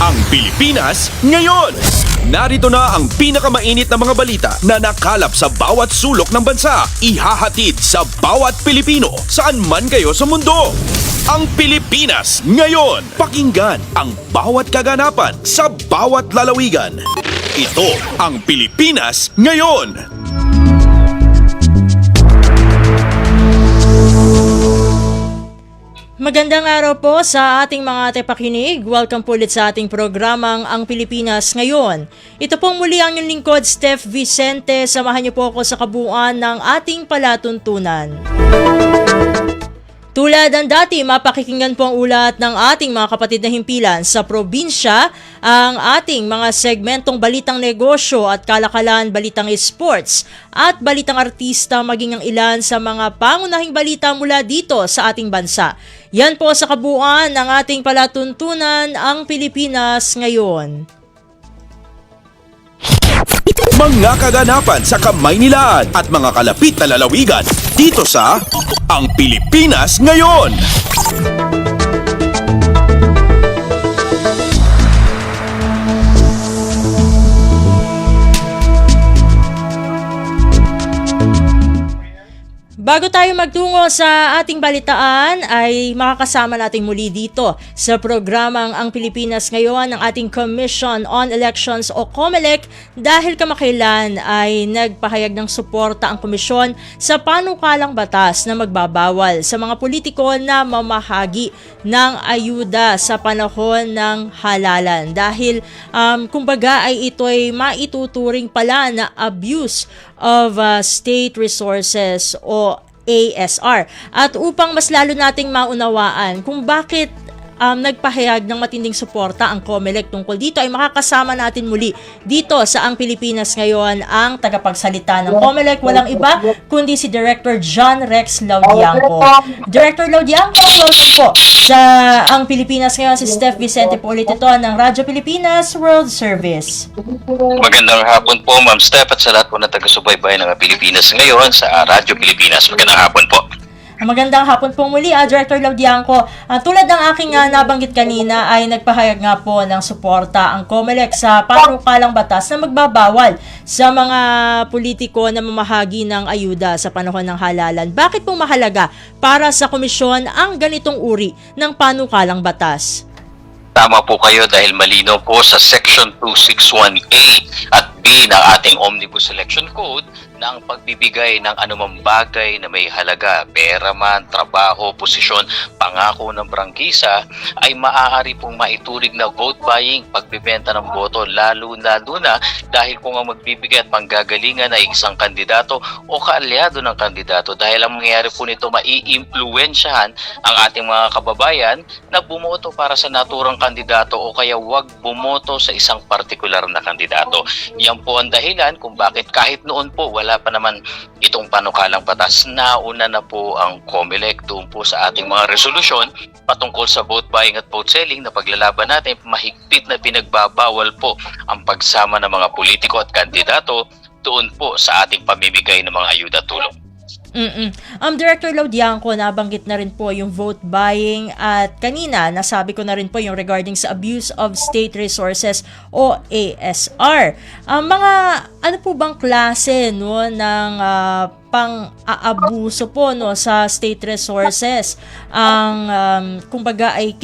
Ang Pilipinas ngayon! Narito na ang pinakamainit na mga balita na nakalap sa bawat sulok ng bansa. Ihahatid sa bawat Pilipino saan man kayo sa mundo. Ang Pilipinas ngayon! Pakinggan ang bawat kaganapan sa bawat lalawigan. Ito ang Pilipinas ngayon! Magandang araw po sa ating mga tepakinig. Welcome po ulit sa ating programang Ang Pilipinas Ngayon. Ito pong muli ang inyong lingkod, Steph Vicente. Samahan niyo po ako sa kabuuan ng ating palatuntunan. Tulad ng dati, mapakikinggan po ang ulat ng ating mga kapatid na himpilan sa probinsya, ang ating mga segmentong balitang negosyo at kalakalan, balitang sports at balitang artista, maging ang ilan sa mga pangunahing balita mula dito sa ating bansa. Yan po sa kabuuan ng ating palatuntunan, Ang Pilipinas Ngayon. Mga kaganapan sa Kamaynilaan at mga kalapit na lalawigan dito sa Ang Pilipinas Ngayon. Bago tayo magtungo sa ating balitaan ay makakasama natin muli dito sa programang Ang Pilipinas Ngayon ng ating Commission on Elections o COMELEC dahil kamakailan ay nagpahayag ng suporta ang komisyon sa panukalang batas na magbabawal sa mga politiko na mamahagi ng ayuda sa panahon ng halalan dahil kumbaga ay ito'y maituturing pala na abuse of state resources o ASR. At upang mas lalo nating maunawaan kung bakit nagpahayag ng matinding suporta ang COMELEC tungkol dito, ay makakasama natin muli dito sa Ang Pilipinas Ngayon ang tagapagsalita ng COMELEC, walang iba kundi si Director John Rex Laudiangco. Director Laudiangco, welcome po sa Ang Pilipinas Ngayon. Si Steph Vicente po ulit ito ng Radyo Pilipinas World Service. Magandang hapon po, Ma'am Steph, at sa lahat po na taga-subaybay ng Pilipinas Ngayon sa Radyo Pilipinas. Magandang hapon po. Magandang hapon po muli, Director Laudiangco. Tulad ng aking nabanggit kanina ay nagpahayag nga po ng suporta ang COMELEC sa panukalang batas na magbabawal sa mga politiko na mamahagi ng ayuda sa panahon ng halalan. Bakit po mahalaga para sa komisyon ang ganitong uri ng panukalang batas? Tama po kayo dahil malinaw po sa Section 261A at B ng ating Omnibus Election Code na ang pagbibigay ng anumang bagay na may halaga, pera man, trabaho, posisyon, pangako ng prangkisa ay maaari pong maiturig na vote buying, pagbibenta ng boto, lalo na dahil kung ang magbibigay at panggagalingan ay isang kandidato o kaalyado ng kandidato dahil ang mangyayari po nito maiimpluwensyahan ang ating mga kababayan na bumoto para sa naturang kandidato o kaya wag bumoto sa isang partikular na kandidato. Yan po ang dahilan kung bakit kahit noon po wala pa naman itong panukalang batas, nauna na po ang COMELEC doon po sa ating mga resolusyon patungkol sa vote buying at vote selling na paglalaban natin, mahigpit na pinagbabawal po ang pagsama ng mga politiko at kandidato doon po sa ating pamimigay ng mga ayuda tulong. Director Laudiangco, nabanggit na rin po yung vote buying at kanina nasabi ko na rin po yung regarding sa abuse of state resources o ASR. Mga ano po bang klase ng pang-aabuso po sa state resources ang kumbaga ay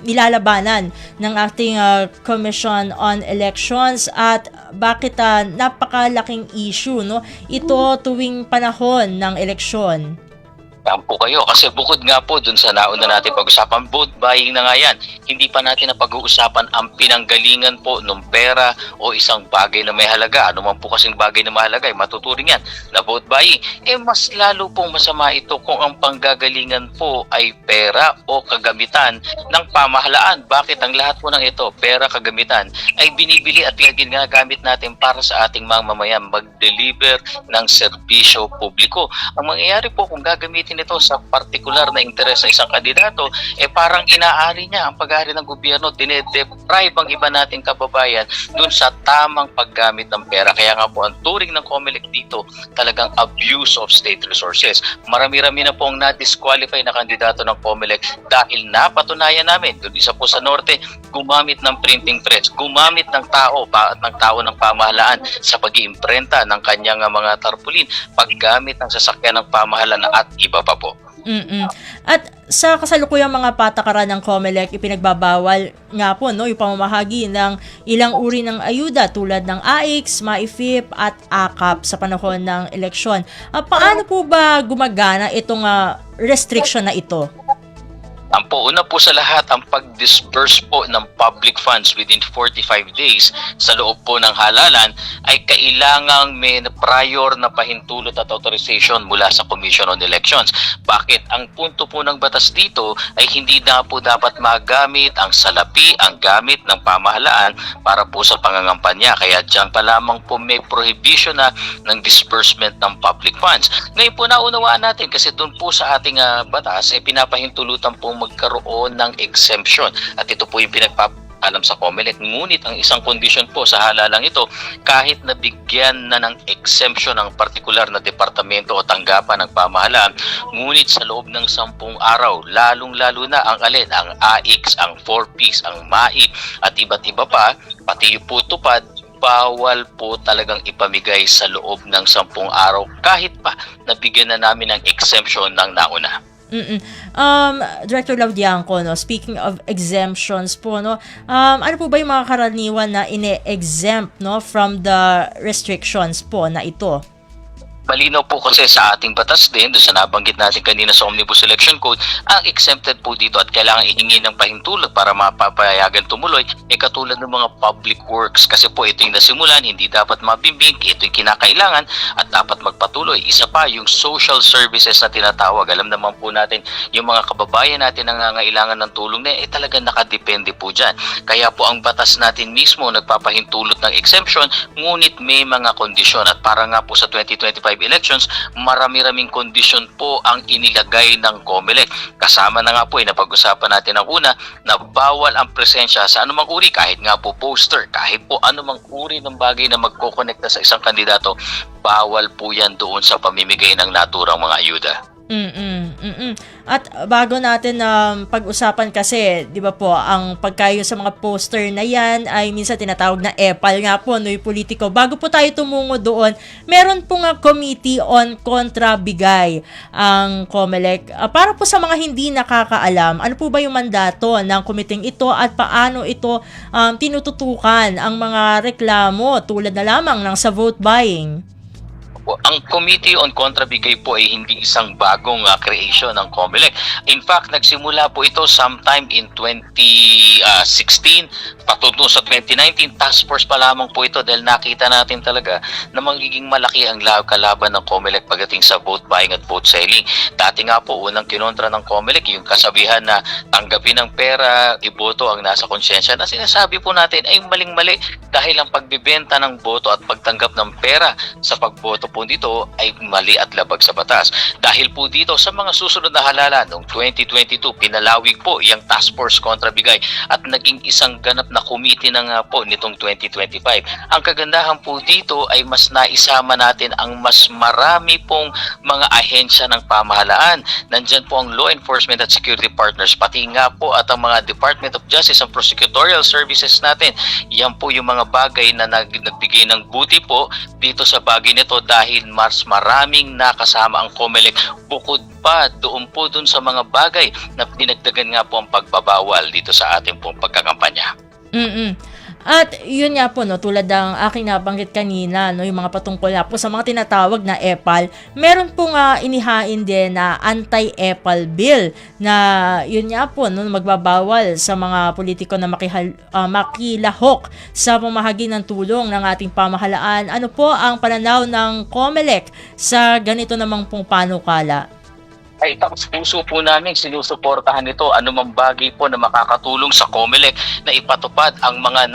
nilalabanan ng ating Commission on Elections at bakit napakalaking issue ito tuwing panahon ng eleksyon? Tama po kayo kasi bukod nga po dun sa nauna natin pag-usapan, vote buying na nga yan, hindi pa natin napag-uusapan ang pinanggalingan po ng pera o isang bagay na may halaga. Ano man po kasing bagay na mahalaga ay matuturing yan na vote buying. Mas lalo pong masama ito kung ang panggagalingan po ay pera o kagamitan ng pamahalaan. Bakit ang lahat po ng ito, pera, kagamitan, ay binibili at ginagamit natin para sa ating mga mamayan mag-deliver ng serbisyo publiko. Ang mangyayari po kung gagamitin natin ito sa partikular na interes ng isang kandidato, parang inaari niya ang pag-aari ng gobyerno, dinedeprive ang iba nating kababayan dun sa tamang paggamit ng pera. Kaya nga po, ang turing ng COMELEC dito, talagang abuse of state resources. Marami-rami na po ang na-disqualify na kandidato ng COMELEC dahil napatunayan namin, dun isa po sa norte, gumamit ng printing press, gumamit ng tao ng pamahalaan sa pag-iimprenta ng kanyang mga tarpaulin, paggamit ng sasakyan ng pamahalaan at iba pa po. At sa kasalukuyang mga patakaran ng COMELEC, ipinagbabawal nga po yung pamamahagi ng ilang uri ng ayuda tulad ng AIX, MAIFIP at AKAP sa panahon ng eleksyon. Paano po ba gumagana itong restriction na ito? Una po sa lahat, ang pag-disburse po ng public funds within 45 days sa loob po ng halalan ay kailangang may prior na pahintulot at authorization mula sa Commission on Elections. Bakit? Ang punto po ng batas dito ay hindi na po dapat magamit ang salapi, ang gamit ng pamahalaan para po sa pangangampanya. Kaya dyan pa lamang po may prohibition na ng disbursement ng public funds. Ngayon po naunawaan natin kasi doon po sa ating batas pinapahintulutan po magkaroon ng exemption at ito po yung pinagpapaalam sa COMELEC. Ngunit ang isang condition po sa halalang ito, kahit nabigyan na ng exemption ng partikular na departamento o tanggapan ng pamahalaan, ngunit sa loob ng 10 araw, lalong-lalo na ang AIX, ang 4Ps, ang MAI at iba't iba pa, pati yung po tupad, bawal po talagang ipamigay sa loob ng 10 araw kahit pa nabigyan na namin ng exemption ng nauna. Director Laudianco, speaking of exemptions po, ano po ba yung mga karaniwan na ine-exempt from the restrictions po na ito? Malinaw po kasi sa ating batas din, doon sa nabanggit natin kanina sa Omnibus Election Code, ang exempted po dito at kailangan ihingi ng pahintulot para mapapayagan tumuloy, katulad ng mga public works. Kasi po ito yung nasimulan, hindi dapat mabimbing, ito yung kinakailangan at dapat magpatuloy. Isa pa, yung social services na tinatawag. Alam naman po natin, yung mga kababayan natin na nangangailangan ng tulong na talagang nakadepende po dyan. Kaya po ang batas natin mismo nagpapahintulot ng exemption, ngunit may mga kondisyon. At para nga po sa 2025 elections, marami-raming kondisyon po ang inilagay ng COMELEC. Kasama na nga po napag-usapan natin ang una na bawal ang presensya sa anumang uri, kahit nga po poster, kahit po anumang uri ng bagay na magkokonekta sa isang kandidato, bawal po yan doon sa pamimigay ng naturang mga ayuda. At bago natin pag-usapan kasi, di ba po, ang pagkayo sa mga poster na yan ay minsan tinatawag na epal nga po, yung politiko. Bago po tayo tumungo doon, meron po nga Committee on Kontrabigay ang COMELEC. Para po sa mga hindi nakakaalam, ano po ba yung mandato ng committee ito at paano ito tinututukan ang mga reklamo tulad na lamang ng sa vote buying? Ang Committee on Kontrabigay po ay hindi isang bagong creation ng COMELEC. In fact, nagsimula po ito sometime in 2016 patungo sa 2019. Task force pa lamang po ito dahil nakita natin talaga na magiging malaki ang kalaban ng COMELEC pagdating sa vote buying at vote selling. Dati nga po, unang kinontra ng COMELEC yung kasabihan na tanggapin ng pera, iboto ang nasa konsyensya, na sinasabi po natin ay maling-mali dahil ang pagbibenta ng boto at pagtanggap ng pera sa pagboto po dito ay mali at labag sa batas. Dahil po dito sa mga susunod na halalan noong 2022, pinalawig po yung Task Force Kontrabigay at naging isang ganap na committee na nga po nitong 2025. Ang kagandahan po dito ay mas naisama natin ang mas marami pong mga ahensya ng pamahalaan. Nandyan po ang law enforcement at security partners, pati nga po at ang mga Department of Justice, ang prosecutorial services natin. Yan po yung mga bagay na nagbigay ng buti po dito sa bagay nito dahil mas maraming nakasama ang COMELEC bukod pa doon sa mga bagay na dinagdagan nga po ang pagbabawal dito sa ating pong pagkakampanya. At yun nga po, tulad ng aking nabanggit kanina, yung mga patungkol na po sa mga tinatawag na EPAL, meron po nga inihain din na anti-EPAL bill na yun nga po, magbabawal sa mga politiko na makilahok sa pamahagi ng tulong ng ating pamahalaan. Ano po ang pananaw ng COMELEC sa ganito namang pong panukala? ay taos-puso po namin sinusuportahan ito. Anumang bagay po na makakatulong sa COMELEC na ipatupad ang mga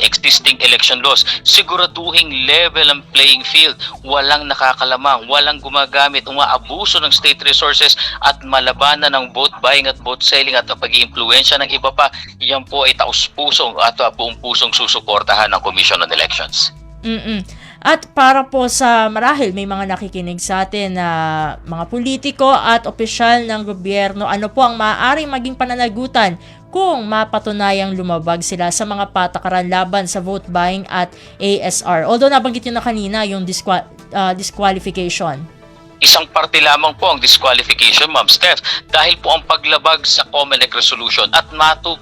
existing election laws. Siguraduhing level ang playing field. Walang nakakalamang, walang gumagamit, umaabuso ng state resources at malabanan ng vote buying at vote selling at pag-iimpluwensya ng iba pa. Yan po ay taos-pusong at buong pusong susuportahan ng Commission on Elections. At para po sa marahil may mga nakikinig sa atin na mga politiko at opisyal ng gobyerno, ano po ang maaaring maging pananagutan kung mapatunayang lumabag sila sa mga patakaran laban sa vote buying at ASR? Although nabanggit nyo na kanina yung disqualification. Isang parte lamang po ang disqualification, Ma'am Steph, dahil po ang paglabag sa COMELEC resolution at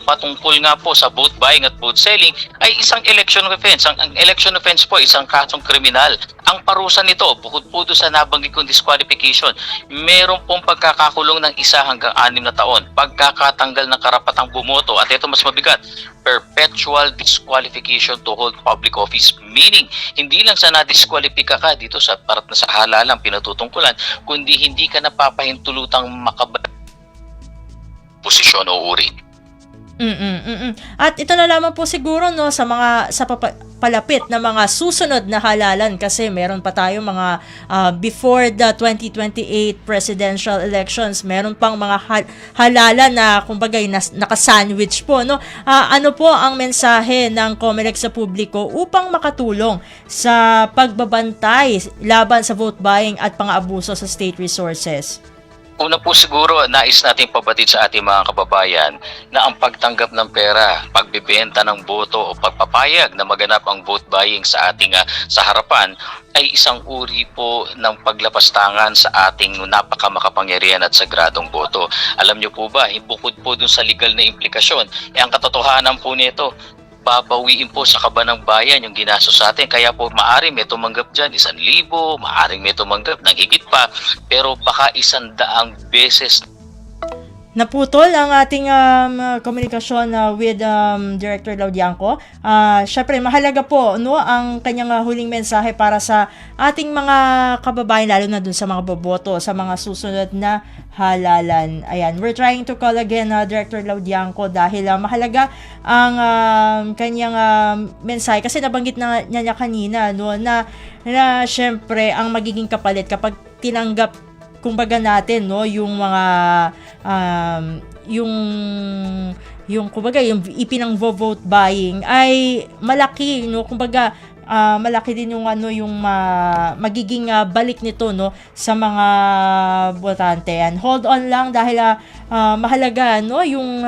patungkol nga po sa vote buying at vote selling ay isang election offense. Ang election offense po isang kasong kriminal. Ang parusa nito, bukod po doon sa nabanggit kong disqualification, meron pong pagkakakulong ng 1 hanggang 6 na taon, pagkakatanggal ng karapatang bumoto, at ito mas mabigat, perpetual disqualification to hold public office. Meaning, hindi lang sa na-disqualifika ka dito sa parat na sa halalang pinatutungkulan, kundi hindi ka napapahintulutang posisyon o uri. At ito na lamang po siguro no sa mga palapit na mga susunod na halalan, kasi meron pa tayo mga before the 2028 presidential elections, meron pang mga halalan na kumbaga naka-sandwich po, no. Ano po ang mensahe ng COMELEC sa publiko upang makatulong sa pagbabantay laban sa vote buying at pang-abuso sa state resources? Una po siguro, nais natin pabatid sa ating mga kababayan na ang pagtanggap ng pera, pagbibenta ng boto o pagpapayag na maganap ang vote buying sa ating sa harapan ay isang uri po ng paglapastangan sa ating napakamakapangyarihan at sagradong boto. Alam niyo po ba, bukod po dun sa legal na implikasyon, ang katotohanan po nito, babawiin po sa kaban ng bayan yung ginastos sa atin. Kaya po maaring may tumanggap dyan 1,000, maaring may tumanggap ng higit pa, pero baka 100 beses. Naputol ang ating komunikasyon with Director Laudianco. Syempre, mahalaga po no ang kanyang huling mensahe para sa ating mga kababayan, lalo na dun sa mga boboto sa mga susunod na halalan. Ayan, we're trying to call again Director Laudianco dahil mahalaga ang kanyang mensahe, kasi nabanggit na niya kanina no na syempre ang magiging kapalit kapag tinanggap kumbaga natin no yung mga yung kumbaga yung ipinang vote buying ay malaki no, kumbaga malaki din yung magiging balik nito no sa mga botante. And hold on lang dahil mahalaga no yung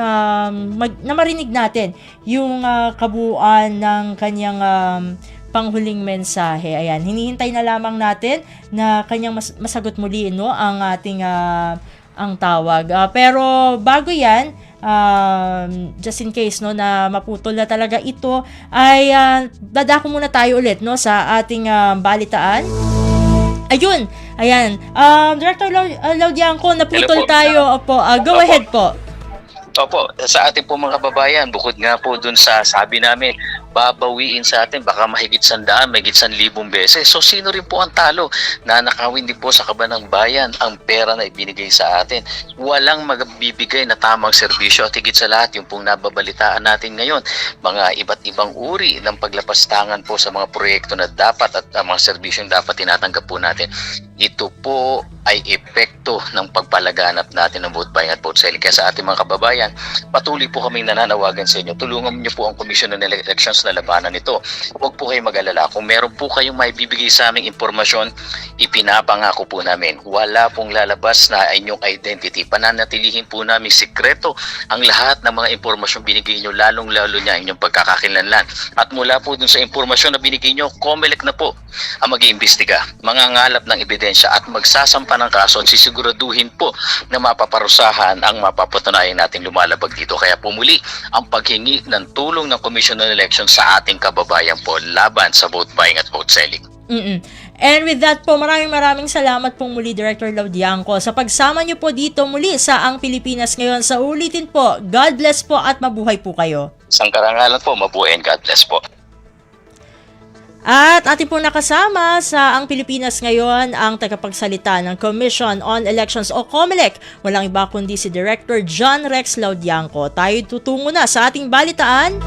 na marinig natin yung kabuuan ng kanyang panghuling mensahe. Ayan, hinihintay na lamang natin na kanyang masagot muli no ang ating ang tawag. Pero bago 'yan, just in case no na maputol na talaga ito, ay dadako muna tayo ulit no sa ating balitaan. Ayun, ayan. Director Laudianco, naputol tayo. Opo, go ahead po. Opo, sa ating po mga kababayan, bukod nga po dun sa sabi namin, babawiin sa atin baka mahigit 100, mahigit 1,000 beses. So sino rin po ang talo? Nanakawin din po sa kaban ng bayan ang pera na ibinigay sa atin. Walang magbibigay na tamang serbisyo at higit sa lahat yung pong nababalitaan natin ngayon, mga iba't ibang uri ng paglapastangan po sa mga proyekto na dapat at mga serbisyong dapat tinatanggap po natin. Ito po ay epekto ng pagpalaganap natin ng vote buying at vote selling. Kaya sa ating mga kababayan, patuloy po kaming nananawagan sa inyo. Tulungan niyo po ang Commission on Elections na labanan ito. Huwag po kayong mag-alala. Kung meron po kayong may bibigay sa aming impormasyon, ipinapangako po namin. Wala pong lalabas na inyong identity. Pananatilihin po namin sikreto ang lahat ng mga impormasyon binigay nyo, lalong-lalo niya inyong pagkakakilanlan. At mula po dun sa impormasyon na binigay nyo, COMELEC na po ang mag-iimbestiga, mangangalap ng ebidensya at magsasampa ng kaso at sisiguraduhin po na mapaparusahan ang mapapatunayan natin lumalabag dito. Kaya pumuli ang paghingi ng tulong ng Commission on Elections sa ating kababayan po laban sa vote buying at vote selling. And with that po, maraming salamat po muli Director Laudianco sa pagsama niyo po dito muli sa Ang Pilipinas Ngayon. Sa ulitin po, God bless po at mabuhay po kayo. Isang karangalan po, mabuhay and God bless po. At ating pong nakasama sa Ang Pilipinas Ngayon ang tagapagsalita ng Commission on Elections o COMELEC. Walang iba kundi si Director John Rex Laudianco. Tayo tutungo na sa ating balitaan.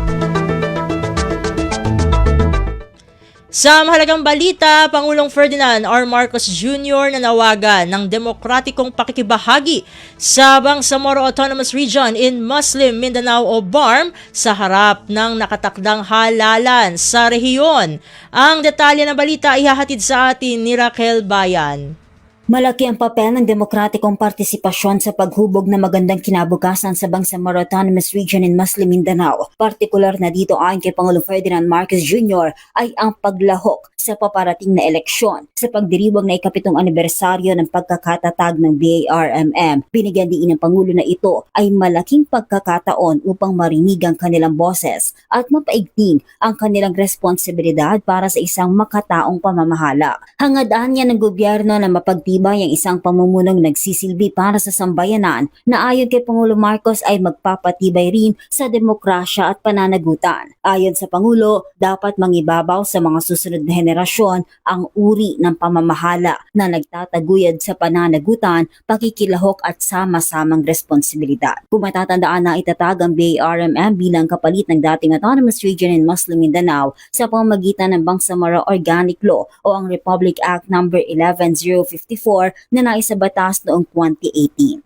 Sa mahalagang balita, Pangulong Ferdinand R. Marcos Jr. nanawagan ng demokratikong pakikibahagi sa Bangsamoro Autonomous Region in Muslim Mindanao o BARM sa harap ng nakatakdang halalan sa rehiyon. Ang detalye ng balita ihahatid sa atin ni Raquel Bayan. Malaki ang papel ng demokratikong partisipasyon sa paghubog ng magandang kinabukasan sa Bangsamoro Autonomous Region in Muslim Mindanao. Partikular na dito ayon kay Pangulong Ferdinand Marcos Jr. ay ang paglahok sa paparating na eleksyon sa pagdiriwang na ika-7 anibersaryo ng pagkakatatag ng BARMM. Binigyan din ng Pangulo na ito ay malaking pagkakataon upang marinig ang kanilang boses at mapaigting ang kanilang responsibilidad para sa isang makataong pamamahala. Hangadaan niya ng gobyerno na mapagtibay ang isang pamumunong nagsisilbi para sa sambayanan na ayon kay Pangulo Marcos ay magpapatibay rin sa demokrasya at pananagutan. Ayon sa Pangulo, dapat mangibabaw sa mga susunod na henerasyon ang uri ng pamamahala na nagtataguyod sa pananagutan, pakikilahok at sama-samang responsibilidad. Kung matatandaan na itatag ang BARMM bilang kapalit ng dating Autonomous Region in Muslim Mindanao sa pamamagitan ng Bangsamoro Organic Law o ang Republic Act No. 11054 na naisabatas noong 2018.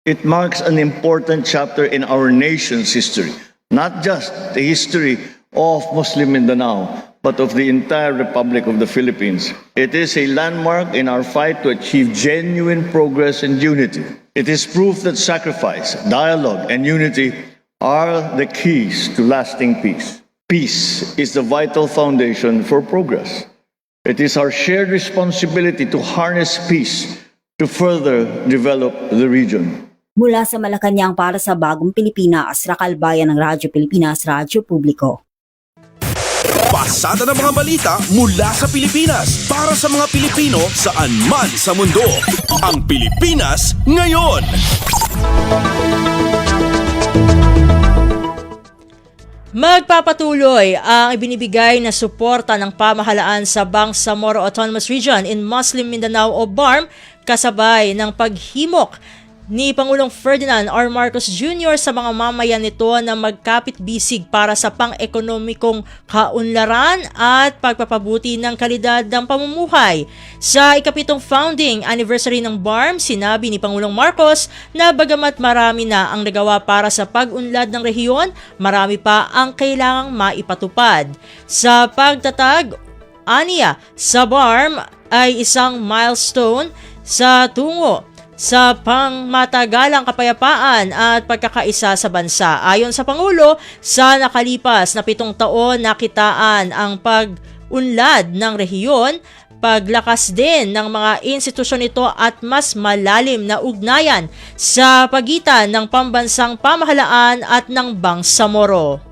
It marks an important chapter in our nation's history, not just the history of Muslim Mindanao, but of the entire Republic of the Philippines. It is a landmark in our fight to achieve genuine progress and unity. It is proof that sacrifice, dialogue, and unity are the keys to lasting peace. Peace is the vital foundation for progress. It is our shared responsibility to harness peace to further develop the region. Mula sa Malacanang para sa Bagong Pilipinas, Raquel Bayan ng Radyo Pilipinas, Radyo Publiko. Pasada ng mga balita mula sa Pilipinas para sa mga Pilipino saan man sa mundo. Ang Pilipinas Ngayon. Magpapatuloy ang ibinibigay na suporta ng pamahalaan sa Bangsamoro Autonomous Region in Muslim Mindanao o BARM kasabay ng paghimok ni Pangulong Ferdinand R. Marcos Jr. sa mga mamayan nito na magkapit-bisig para sa pang-ekonomikong kaunlaran at pagpapabuti ng kalidad ng pamumuhay. Sa ika-7 founding anniversary ng BARM, sinabi ni Pangulong Marcos na bagamat marami na ang nagawa para sa pag-unlad ng rehiyon, marami pa ang kailangang maipatupad. Sa pagtatag, aniya, sa BARM ay isang milestone sa tungo sa pangmatagalang kapayapaan at pagkakaisa sa bansa. Ayon sa Pangulo, sa nakalipas na 7 taon nakitaan ang pag-unlad ng rehiyon, paglakas din ng mga institusyon nito at mas malalim na ugnayan sa pagitan ng pambansang pamahalaan at ng Bangsamoro.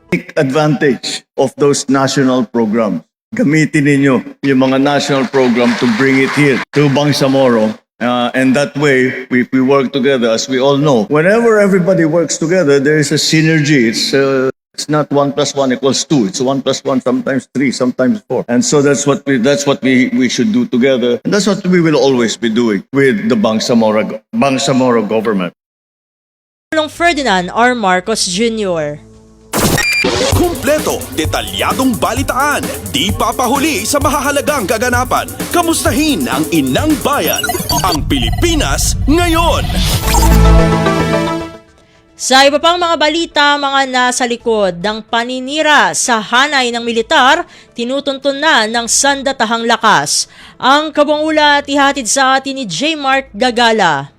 Take advantage of those national programs. Gamitin ninyo yung mga national program to bring it here to Bangsamoro. And that way, we work together, as we all know. Whenever everybody works together, there is a synergy. It's not 1 + 1 = 2. It's 1 + 1, sometimes 3, sometimes 4. And so that's what we should do together. And that's what we will always be doing with the Bangsamoro government. Pangulong Ferdinand R. Marcos Jr. Kumpleto, detalyadong balitaan, di papahuli sa mahahalagang kaganapan. Kamustahin ang inang bayan, ang Pilipinas Ngayon. Sa iba pang mga balita, mga nasa likod ng paninira sa hanay ng militar, tinutuntun na ng sandatahang lakas. Ang kabuang ulat ihatid sa atin ni J. Mark Gagala.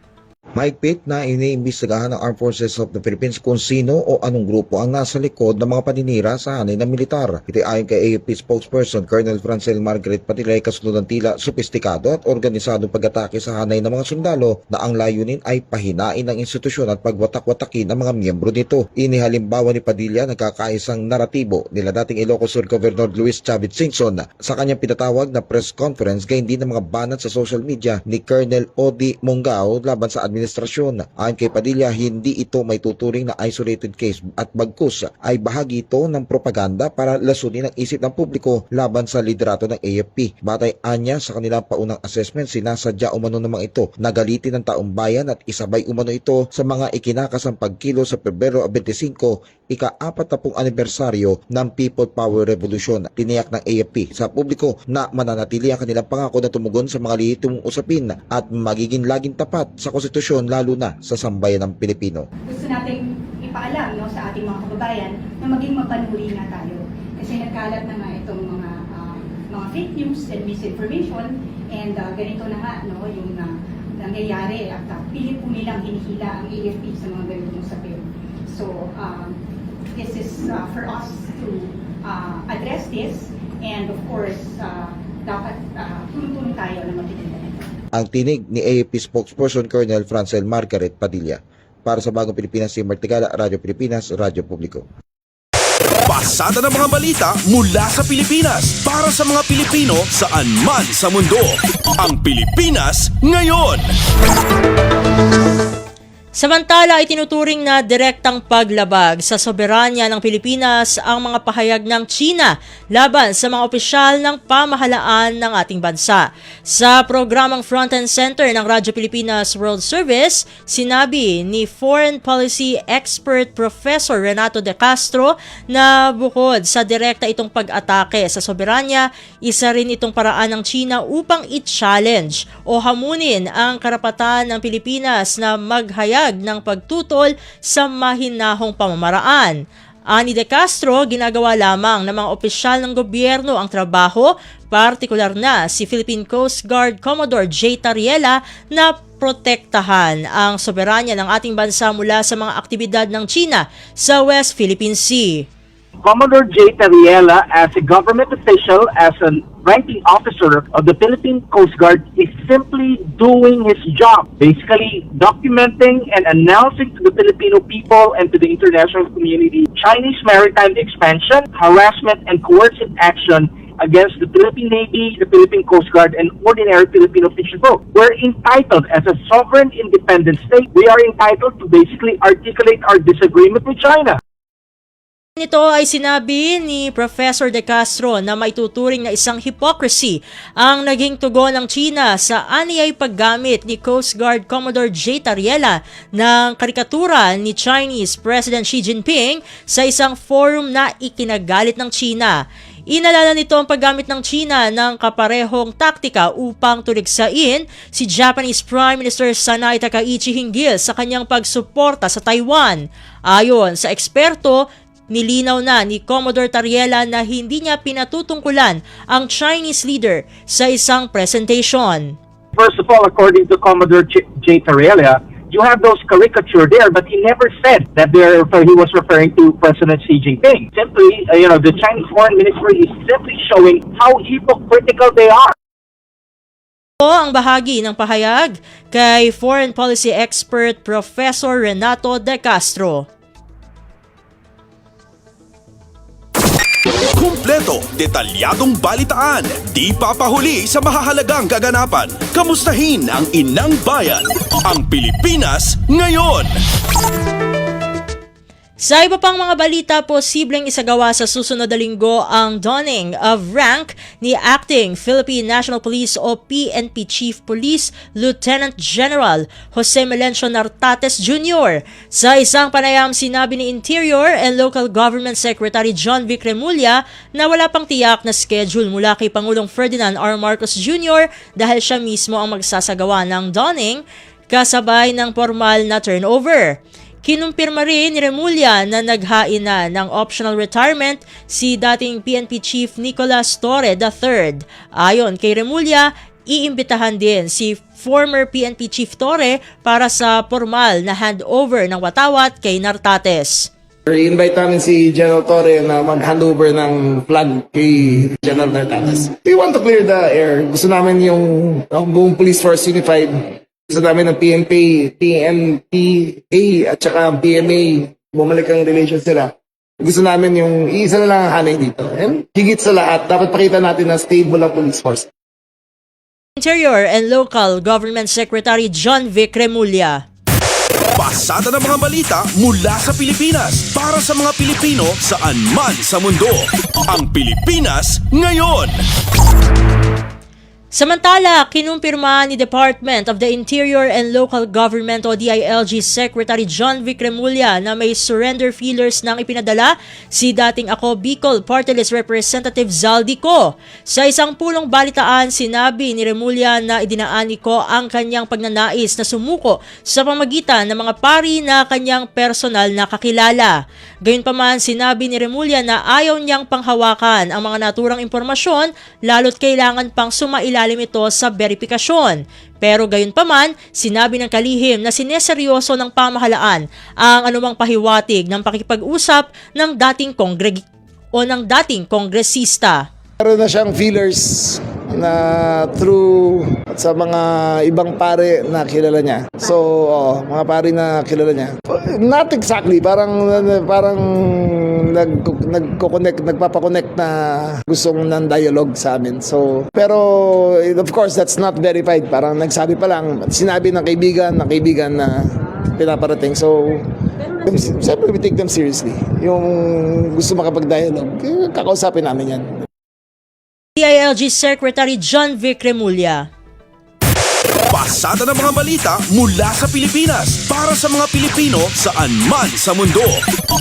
Mahigpit na iniimbestigahan ng Armed Forces of the Philippines kung sino o anong grupo ang nasa likod ng mga paninira sa hanay ng militar. Ito ayon kay AFP spokesperson Colonel Francel Margaret Patilay kasunod ng tila sopistikado at organisadong pag-atake sa hanay ng mga sundalo na ang layunin ay pahinain ng institusyon at pagwatak-watakin ng mga miyembro nito. Inihalimbawa ni Padilla nagkakaisang naratibo nila dating Ilocos Sur Governor Luis Chavez Singson sa kanyang pinatawag na press conference gayon din ng mga banat sa social media ni Colonel Odi Mongao laban sa administrasyon administrasyon. Ayon kay Padilla, hindi ito may tuturing na isolated case at bagkus ay bahagi ito ng propaganda para lasunin ang isip ng publiko laban sa liderato ng AFP. Batay anya sa kanilang paunang assessment, sinasadya umano namang ito nagalitin ng taong bayan at isabay umano ito sa mga ikinakasang pagkilo sa Pebrero 25, ika-40 anibersaryo ng People Power Revolution. Tiniyak ng AFP sa publiko na mananatili ang kanilang pangako na tumugon sa mga lehitimong usapin at magiging laging tapat sa konstitusyon, lalo na sa sambayan ng Pilipino. Gusto nating ipaalam, no, sa ating mga kababayan na maging mapanuri na tayo. Kasi nagkalat na nga itong mga fake news and misinformation, and ganito na nga, no, yung nangyayari at pilit po nilang hinihila ang AFP sa mga ganitong usapin. So, this is for us to address this, and of course, dapat tulong-tulong tayo na magtitinda nito. Ang tinig ni AFP spokesperson Colonel Francel Margaret Padilla. Para sa Bagong Pilipinas, si Martigala, Radyo Pilipinas, Radyo Publiko. Pasada ng mga balita mula sa Pilipinas para sa mga Pilipino saan man sa mundo. Ang Pilipinas ngayon. Samantala, itinuturing na direktang paglabag sa soberanya ng Pilipinas ang mga pahayag ng China laban sa mga opisyal ng pamahalaan ng ating bansa. Sa programang Front and Center ng Radyo Pilipinas World Service, sinabi ni Foreign Policy Expert Professor Renato De Castro na bukod sa direkta itong pag-atake sa soberanya, isa rin itong paraan ng China upang i-challenge o hamunin ang karapatan ng Pilipinas na maghayag ng pagtutol sa mahinahong pamamaraan. Ani De Castro, ginagawa lamang ng mga opisyal ng gobyerno ang trabaho, partikular na si Philippine Coast Guard Commodore J. Tariela na protektahan ang soberanya ng ating bansa mula sa mga aktibidad ng China sa West Philippine Sea. Commodore J. Tariela, as a government official, as a ranking officer of the Philippine Coast Guard, is simply doing his job, basically documenting and announcing to the Filipino people and to the international community Chinese maritime expansion, harassment, and coercive action against the Philippine Navy, the Philippine Coast Guard, and ordinary Filipino fishing boat. We're entitled, as a sovereign independent state, we are entitled to basically articulate our disagreement with China. Nito ay sinabi ni Professor De Castro na may tuturing na isang hypocrisy ang naging tugon ng China sa aniyay paggamit ni Coast Guard Commodore J. Tariela ng karikatura ni Chinese President Xi Jinping sa isang forum na ikinagalit ng China. Inalala nito ang paggamit ng China ng kaparehong taktika upang tuligsain si Japanese Prime Minister Sanai Takaichi hinggil sa kanyang pagsuporta sa Taiwan. Ayon sa eksperto, nilinaw na ni Commodore Tariela na hindi niya pinatutungkulan ang Chinese leader sa isang presentation. First of all, according to Commodore J. Tariela, you have those caricature there, but he never said that he was referring to President Xi Jinping. Simply, the Chinese foreign ministry is simply showing how hypocritical they are. Ito ang bahagi ng pahayag kay Foreign Policy Expert Professor Renato De Castro. Kumpleto, detalyadong balitaan, di papahuli sa mahahalagang kaganapan. Kamustahin ang inang bayan, ang Pilipinas ngayon. Sa iba pang mga balita, posibleng isagawa sa susunod na linggo ang donning of rank ni Acting Philippine National Police o PNP Chief Police Lieutenant General Jose Melencio Nartates Jr. Sa isang panayam, sinabi ni Interior and Local Government Secretary John Vic Remulla na wala pang tiyak na schedule mula kay Pangulong Ferdinand R. Marcos Jr. dahil siya mismo ang magsasagawa ng donning kasabay ng formal na turnover. Kinumpirma rin ni Remulla na naghain na ng optional retirement si dating PNP Chief Nicolas Torre III. Ayon kay Remulla, iimbitahan din si former PNP Chief Torre para sa formal na handover ng watawat kay Nartates. I-invite namin si General Torre na mag-handover ng flag kay General Nartates. We want to clear the air. Gusto namin yung buong police force unified. Gusto namin ng PNP, PNPA at saka PMA, bumalik ang relations nila. Gusto namin yung isa na lang ang hanay dito. And higit sa lahat, dapat pakita natin na stable ang police force. Interior and Local Government Secretary John Vic Remulla. Pasada ng mga balita mula sa Pilipinas para sa mga Pilipino saan man sa mundo. Ang Pilipinas ngayon. Samantala, kinumpirma ni Department of the Interior and Local Government o DILG Secretary John Vic Remulla na may surrender feelers nang ipinadala si dating Ako Bicol Party List Representative Zaldico. Sa isang pulong balitaan, sinabi ni Remulla na idinaan ni Ko ang kanyang pagnanais na sumuko sa pamagitan ng mga pari na kanyang personal na kakilala. Gayunpaman, sinabi ni Remulla na ayaw niyang panghawakan ang mga naturang impormasyon lalo't kailangan pang sumailalim ito sa verifikasyon. Pero gayunpaman, sinabi ng kalihim na sineseryoso ng pamahalaan ang anumang pahiwatig ng pakikipag-usap ng dating kongresista. Meron na siyang feelers na through sa mga ibang pare na kilala niya. So, mga pare na kilala niya. Not exactly, parang nagpapakonect na gustong ng dialogue sa amin. So, pero of course, that's not verified. Parang nagsabi pa lang, sinabi ng kaibigan na pinaparating. So, siyempre we take them seriously. Yung gusto makapag-dialogue, kakausapin namin yan. DILG Secretary John Vic Remulla. Pasada ng mga balita mula sa Pilipinas para sa mga Pilipino saan man sa mundo.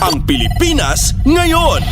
Ang Pilipinas ngayon.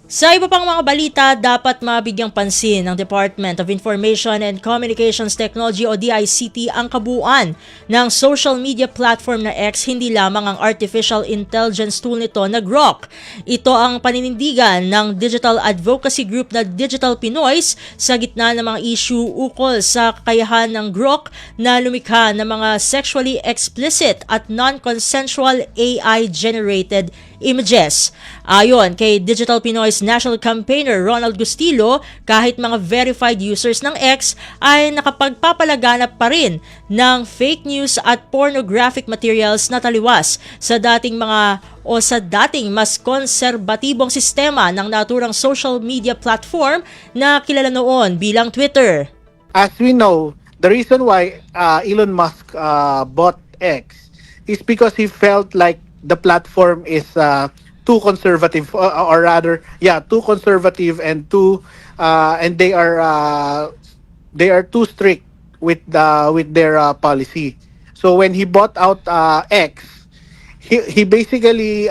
Sa iba pang mga balita, dapat mabigyang pansin ng Department of Information and Communications Technology o DICT ang kabuuan ng social media platform na X, hindi lamang ang artificial intelligence tool nito na Grok. Ito ang paninindigan ng digital advocacy group na Digital Pinoys sa gitna ng mga issue ukol sa kakayahan ng Grok na lumikha ng mga sexually explicit at non-consensual AI-generated images. Ayon kay Digital Pinoy's National Campaigner Ronald Gustilo, kahit mga verified users ng X ay nakapagpapalaganap pa rin ng fake news at pornographic materials na taliwas sa dating mas konserbatibong sistema ng naturang social media platform na kilala noon bilang Twitter. As we know, the reason why Elon Musk bought X is because he felt like the platform is too conservative, too conservative and they are too strict with their policy. So when he bought out X, he basically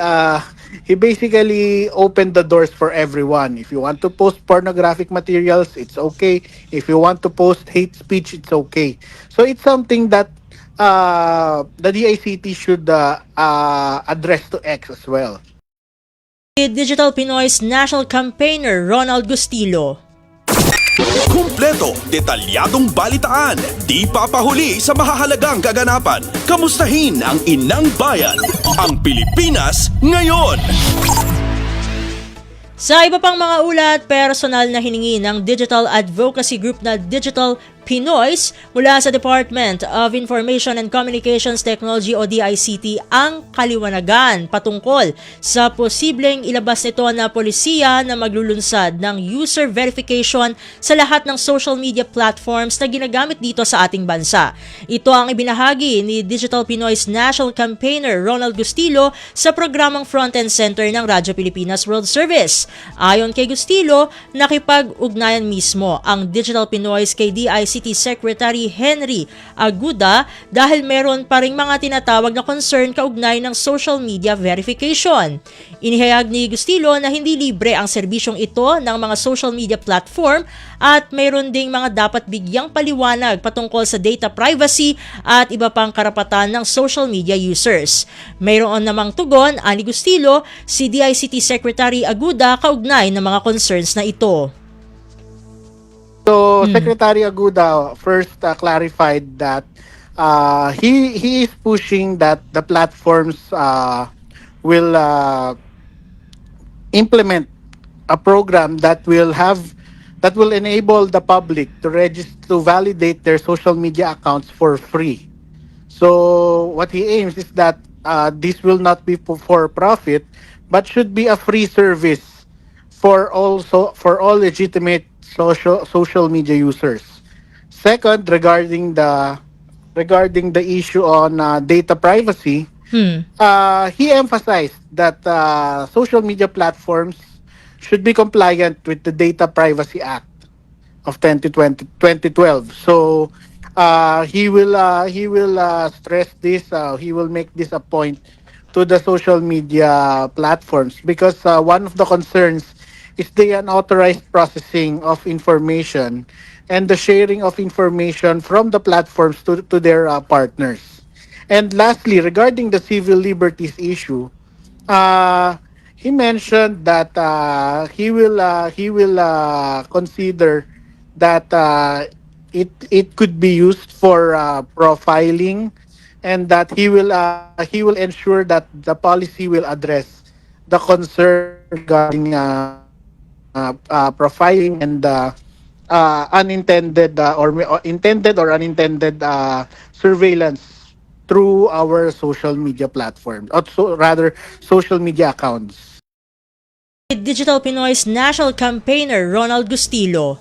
opened the doors for everyone. If you want to post pornographic materials, it's okay. If you want to post hate speech, it's okay. So it's something that the DICT should address to X as well. Digital Pinoy's National Campaigner Ronald Gustilo. Kumpleto, detalyadong balitaan, di papahuli sa mahahalagang kaganapan. Kamustahin ang inang bayan, ang Pilipinas ngayon. Sa iba pang mga ulat, personal na hiningi ng digital advocacy group na Digital Pinoys mula sa Department of Information and Communications Technology o DICT ang kaliwanagan patungkol sa posibleng ilabas nito na polisiya na maglulunsad ng user verification sa lahat ng social media platforms na ginagamit dito sa ating bansa. Ito ang ibinahagi ni Digital Pinoy's National Campaigner Ronald Gustilo sa programang Front and Center ng Radyo Pilipinas World Service. Ayon kay Gustilo, nakipag-ugnayan mismo ang Digital Pinoys kay DICT Secretary Henry Aguda dahil meron pa ring mga tinatawag na concern kaugnay ng social media verification. Inihayag ni Gustilo na hindi libre ang serbisyong ito ng mga social media platform at mayroon ding mga dapat bigyang paliwanag patungkol sa data privacy at iba pang karapatan ng social media users. Mayroon namang tugon, ani Gustilo, si DICT Secretary Aguda kaugnay ng mga concerns na ito. So Secretary Aguda first clarified that he is pushing that the platforms will implement a program that will enable the public to register, to validate their social media accounts for free. So what he aims is that this will not be for profit, but should be a free service for all legitimate social media users. Second, regarding the issue on data privacy, he emphasized that social media platforms should be compliant with the Data Privacy Act of 2012. So he will stress this. He will make this a point to the social media platforms because one of the concerns is the unauthorized processing of information and the sharing of information from the platforms to their partners. And lastly, regarding the civil liberties issue, he mentioned that he will consider that it could be used for profiling, and that he will ensure that the policy will address the concern regarding profiling and unintended or intended or unintended surveillance through our social media platforms, or rather social media accounts. Digital Pinoy's national campaigner Ronald Gustilo.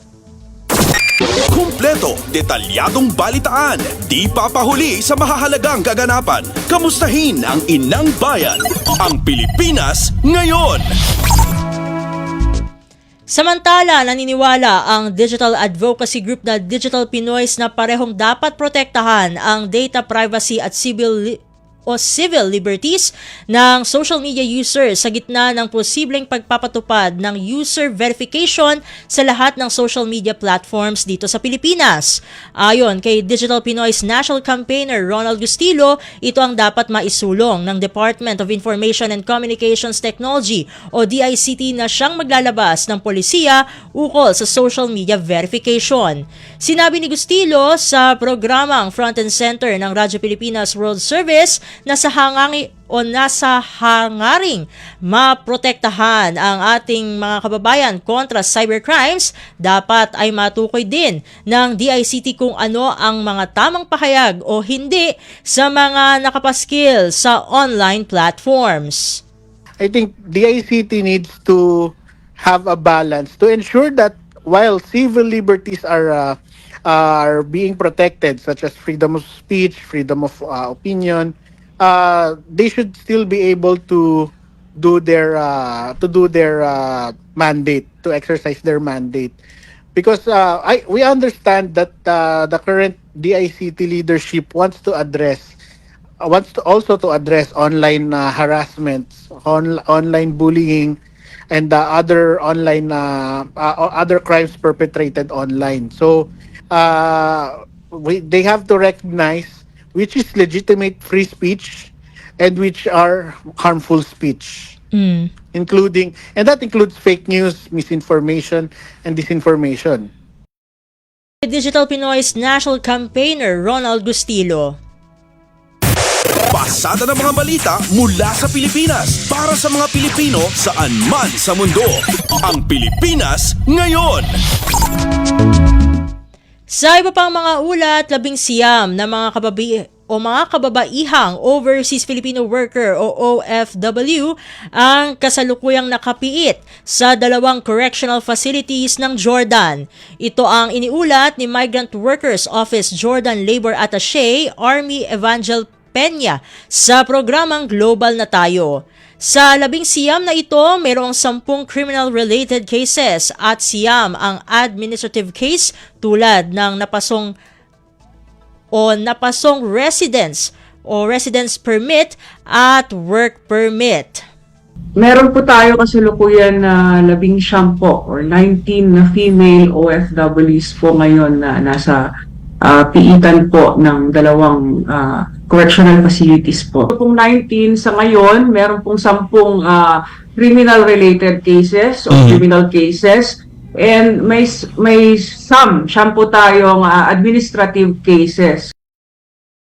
Kumpleto, detalyadong balitaan, di papahuli sa mahahalagang kaganapan. Kamustahin ang inang bayan, ang Pilipinas ngayon. Samantala, naniniwala ang digital advocacy group na Digital Pinoy's na parehong dapat protektahan ang data privacy at civil liberties ng social media users sa gitna ng posibleng pagpapatupad ng user verification sa lahat ng social media platforms dito sa Pilipinas. Ayon kay Digital Pinoy's national campaigner Ronald Gustilo, ito ang dapat maisulong ng Department of Information and Communications Technology o DICT na siyang maglalabas ng polisiya ukol sa social media verification. Sinabi ni Gustilo sa programang Front and Center ng Radyo Pilipinas World Service nasa hangaring maprotektahan ang ating mga kababayan kontra cybercrimes, dapat ay matukoy din ng DICT kung ano ang mga tamang pahayag o hindi sa mga nakapaskil sa online platforms. I think DICT needs to have a balance to ensure that while civil liberties are being protected, such as freedom of speech, freedom of opinion, they should still be able to do their mandate, to exercise their mandate, because we understand that the current DICT leadership wants to also address online harassment, online bullying, and other online other crimes perpetrated online. So they have to recognize which is legitimate free speech and which are harmful speech, including, and that includes fake news, misinformation, and disinformation. Digital Pinoy's national campaigner Ronald Gustilo. Pasada ng mga balita mula sa Pilipinas para sa mga Pilipino saan man sa mundo. Ang Pilipinas ngayon. Sa iba pang mga ulat, 19 na mga kababaihang overseas Filipino worker o OFW ang kasalukuyang nakapiit sa 2 correctional facilities ng Jordan. Ito ang iniulat ni Migrant Workers Office Jordan Labor Attaché Army Evangel Peña sa programang Global na Tayo. Sa 19 na ito, mayroong 10 criminal-related cases at 9 ang administrative case tulad ng napasong residence o residence permit at work permit. Meron po tayo kasalukuyan na 19 or 19 na female OFWs po ngayon na nasa piitan po ng 2 correctional facilities po. Kung 19 sa ngayon, meron pong 10 criminal-related cases o criminal cases, and may po tayong administrative cases.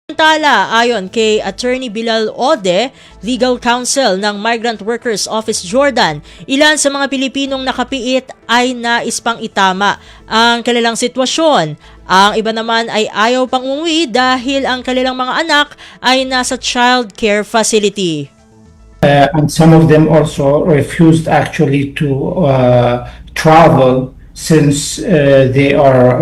Samantala, ayon kay Attorney Bilal Ode, Legal Counsel ng Migrant Workers Office Jordan, ilan sa mga Pilipinong nakapiit ay nais pang itama ang kanilang sitwasyon. Ang iba naman ay ayaw pang umuwi dahil ang kanilang mga anak ay nasa child care facility. And some of them also refused actually to travel since they are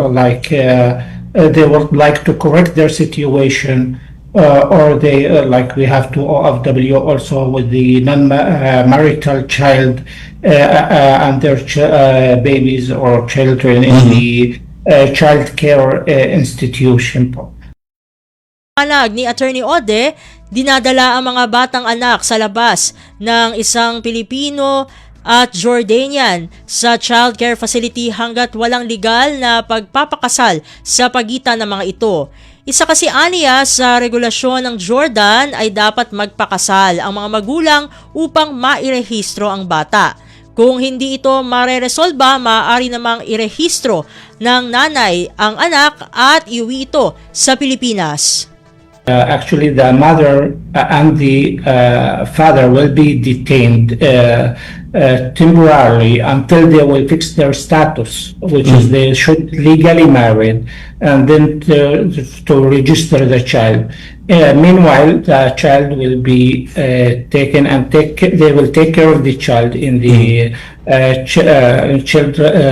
they would like to correct their situation, or they we have to OFW also with the non-marital child and their babies or children in the child care institution po. Panag ni Attorney Ode, dinadala ang mga batang anak sa labas ng isang Pilipino at Jordanian sa child care facility hanggat walang legal na pagpapakasal sa pagitan ng mga ito. Isa kasi aniya sa regulasyon ng Jordan ay dapat magpakasal ang mga magulang upang mairehistro ang bata. Kung hindi ito mareresolba, maaari namang irehistro ng nanay ang anak at iuwi ito sa Pilipinas. Actually, the mother and the father will be detained temporarily until they will fix their status, which is they should legally married, and then to register the child. Meanwhile, the child will be taken and they will take care of the child in the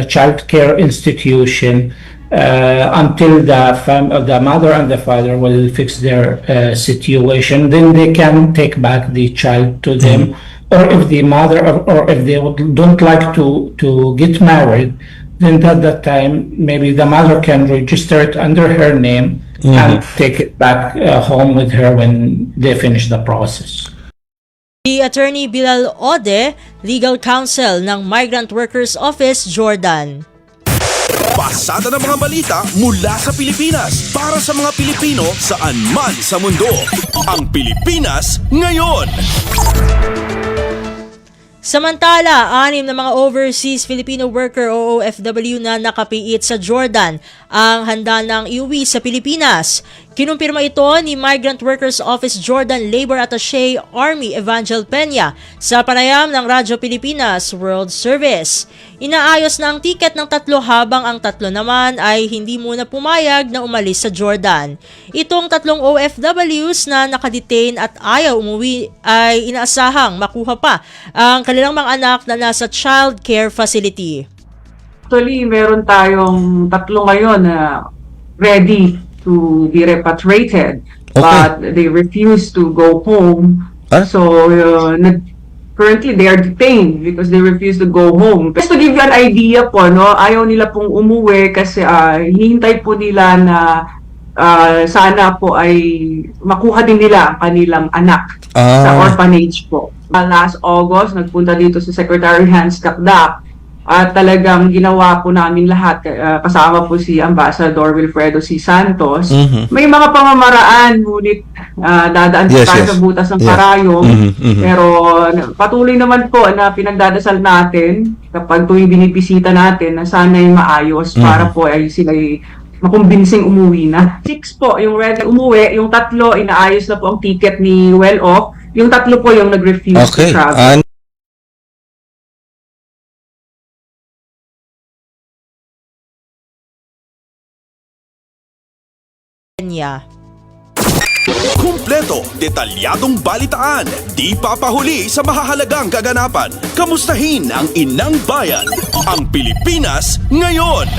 child care institution. Until the mother and the father will fix their situation, then they can take back the child to them. Or if the mother or if they don't like to get married, then at that time maybe the mother can register it under her name and take it back home with her when they finish the process. Si Attorney Bilal Ode, Legal Counsel ng Migrant Workers Office, Jordan. Pasada ng mga balita mula sa Pilipinas para sa mga Pilipino saan man sa mundo. Ang Pilipinas ngayon. Samantala, 6 na mga overseas Filipino worker o OFW na nakapiit sa Jordan ang handa ng iuwi sa Pilipinas. Kinumpirma ito ni Migrant Workers Office Jordan Labor Attaché Army Evangel Peña sa panayam ng Radyo Pilipinas World Service. Inaayos na ang tiket ng 3 habang ang 3 naman ay hindi muna pumayag na umalis sa Jordan. Itong 3 OFWs na nakadetain at ayaw umuwi ay inaasahang makuha pa ang kanilang mga anak na nasa child care facility. Actually, meron tayong 3 ngayon na ready to be repatriated, but they refuse to go home. So currently they are detained because they refuse to go home. Just to give you an idea po, no, ayaw nila pong umuwi kasi hinihintay po nila na sana po ay makuha din nila ang kanilang anak sa orphanage po. Last August, nagpunta dito si Secretary Hans Kakdak at talagang ginawa po namin lahat, kasama po si Ambassador Wilfredo C. Santos. May mga pamamaraan, ngunit dadaan tayo sa butas ng karayom. Pero patuloy naman po na pinagdadasal natin kapag tuwing binibisita natin na sana'y maayos para po ay sila'y makumbinsing umuwi na. 6 po yung ready umuwi, yung 3 inaayos na po ang ticket ni well-off, yung 3 po yung nag-refuse to travel. Kumpleto, detalyadong balitaan, di papahuli sa mahahalagang kaganapan. Kamustahin ang inang bayan, ang Pilipinas ngayon.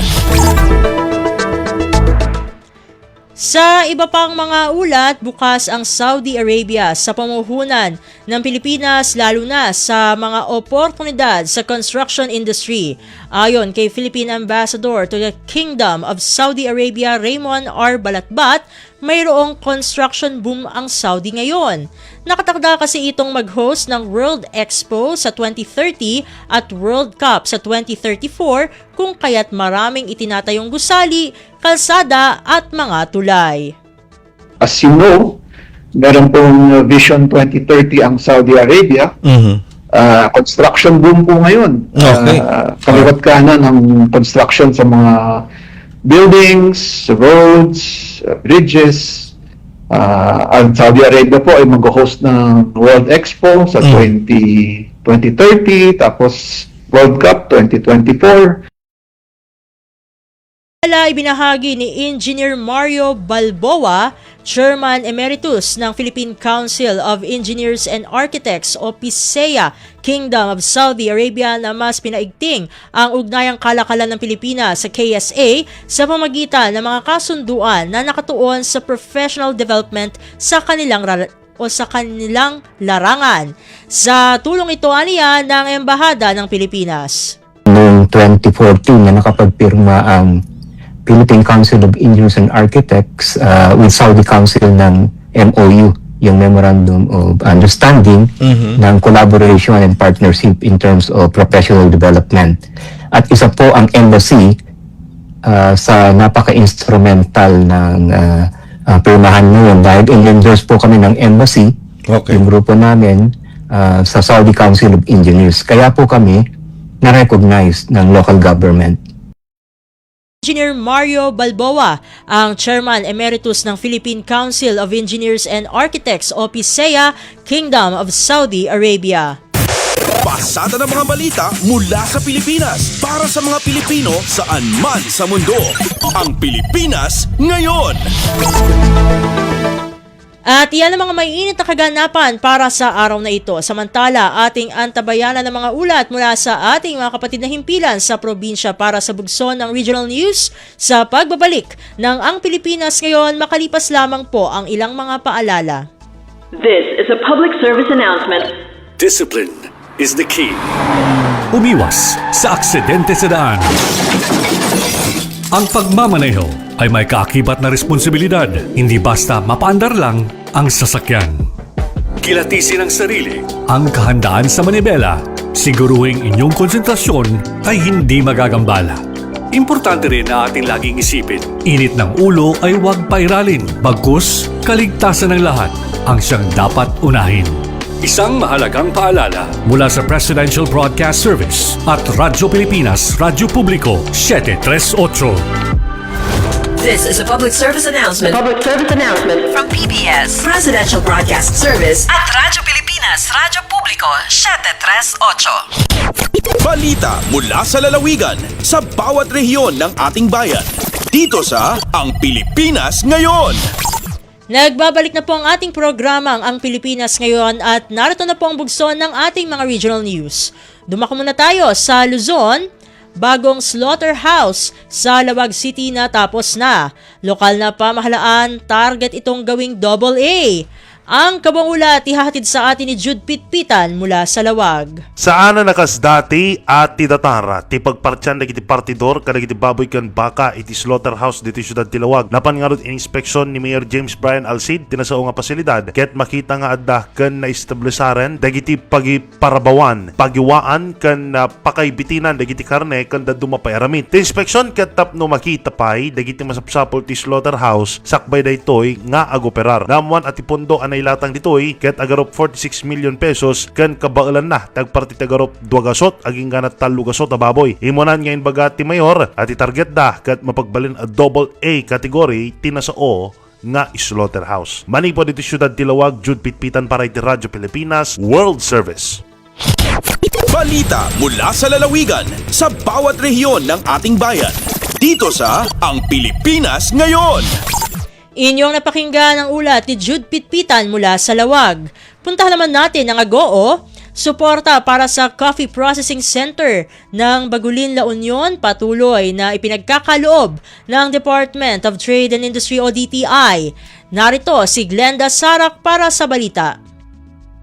Sa iba pang mga ulat, bukas ang Saudi Arabia sa pamumuhunan ng Pilipinas lalo na sa mga oportunidad sa construction industry. Ayon kay Philippine Ambassador to the Kingdom of Saudi Arabia, Raymond R. Balatbat, mayroong construction boom ang Saudi ngayon. Nakatakda kasi itong mag-host ng World Expo sa 2030 at World Cup sa 2034 kung kaya't maraming itinatayong gusali, kalsada at mga tulay. As you know, meron pong Vision 2030 ang Saudi Arabia. Construction boom po ngayon. Kaliwat kanan ng construction sa mga buildings, roads, bridges. Ang Saudi Arabia po ay mag-host ng World Expo sa 2030, tapos World Cup 2024. Ibinahagi ni Engineer Mario Balboa, Chairman Emeritus ng Philippine Council of Engineers and Architects o PISEA, Kingdom of Saudi Arabia na mas pinaigting ang ugnayang kalakalan ng Pilipinas sa KSA sa pamagitan ng mga kasunduan na nakatuon sa professional development sa kanilang larangan. Sa tulong ito, aniya ng Embahada ng Pilipinas. Noong 2014 na nakapagpirma ang Philippine Council of Engineers and Architects with Saudi Council ng MOU, yung Memorandum of Understanding ng collaboration and partnership in terms of professional development. At isa po ang embassy sa napaka-instrumental ng pirmahan ngayon dahil in-endorse po kami ng embassy, yung grupo namin sa Saudi Council of Engineers. Kaya po kami na-recognize ng local government. Engineer Mario Balboa, ang Chairman Emeritus ng Philippine Council of Engineers and Architects o PISEA, Kingdom of Saudi Arabia. Pasada ng mga balita mula sa Pilipinas para sa mga Pilipino saan man sa mundo. Ang Pilipinas ngayon. At iyan ang mga maiinit na kaganapan para sa araw na ito. Samantala, ating antabayanan ng mga ulat mula sa ating mga kapatid na himpilan sa probinsya para sa bugso ng regional news sa pagbabalik ng Ang Pilipinas Ngayon, makalipas lamang po ang ilang mga paalala. This is a public service announcement. Discipline is the key. Umiwas sa aksidente sa daan. Ang pagmamaneho ay may kaakibat na responsibilidad, hindi basta mapaandar lang ang sasakyan. Kilatisin ang sarili, ang kahandaan sa manibela, siguruhing inyong konsentrasyon ay hindi magagambala. Importante rin na ating laging isipin, init ng ulo ay huwag pairalin, bagkus kaligtasan ng lahat ang siyang dapat unahin. Isang mahalagang paalala mula sa Presidential Broadcast Service at Radyo Pilipinas, Radyo Publiko 738. This is a public service announcement. Public service announcement from PBS, Presidential Broadcast Service at Radyo Pilipinas, Radyo Publiko 738. Balita mula sa lalawigan sa bawat rehiyon ng ating bayan. Dito sa Ang Pilipinas Ngayon. Nagbabalik na po ang ating programang Ang Pilipinas Ngayon at narito na po ang bugso ng ating mga regional news. Dumako muna tayo sa Luzon. Bagong slaughterhouse sa Lawag City na tapos na. Lokal na pamahalaan, target itong gawing AA. Ang kabangulat ihahatid sa atin ni Jude Pitpitan mula sa Lawag. Saan na nakas dati at tidatara, ti pagpartyan na kiti partidor, kada kiti baboy kan baka, iti slaughterhouse dito Syudad Tilawag. Napan nga rin inspeksyon ni Mayor James Brian Alcid, tinasao nga pasilidad, ket makita nga adda kan na establisaren, dagiti pagiparabawan, pagiwaan kan pakaibitinan, dagiti karne, kan da dumapairamit. Ti inspeksyon ket tapno makita pay, dagiti masapsapol ti slaughterhouse, sakbay daytoy nga agoperar. Namuan at ipondo anay latang ditoy ket agarop 46 million pesos kan kabailan na tagparti tagarop 2 gasot aging ganat 3 gasot a baboy. Imonan ngayon baga ti mayor at itarget da ket mapagbalin a AA category tinasao nga slaughterhouse. Mani po dito Syudad Tilawag, Jude Pitpitan para iti Radyo Pilipinas World Service. Balita mula sa lalawigan sa bawat rehiyon ng ating bayan. Dito sa Ang Pilipinas Ngayon. Inyong napakinggan ang ulat ni Jude Pitpitan mula sa Lawag. Puntahan naman natin ang Agoo. Suporta para sa Coffee Processing Center ng Bagulin, La Union patuloy na ipinagkakaloob ng Department of Trade and Industry o DTI. Narito si Glenda Sarak para sa balita.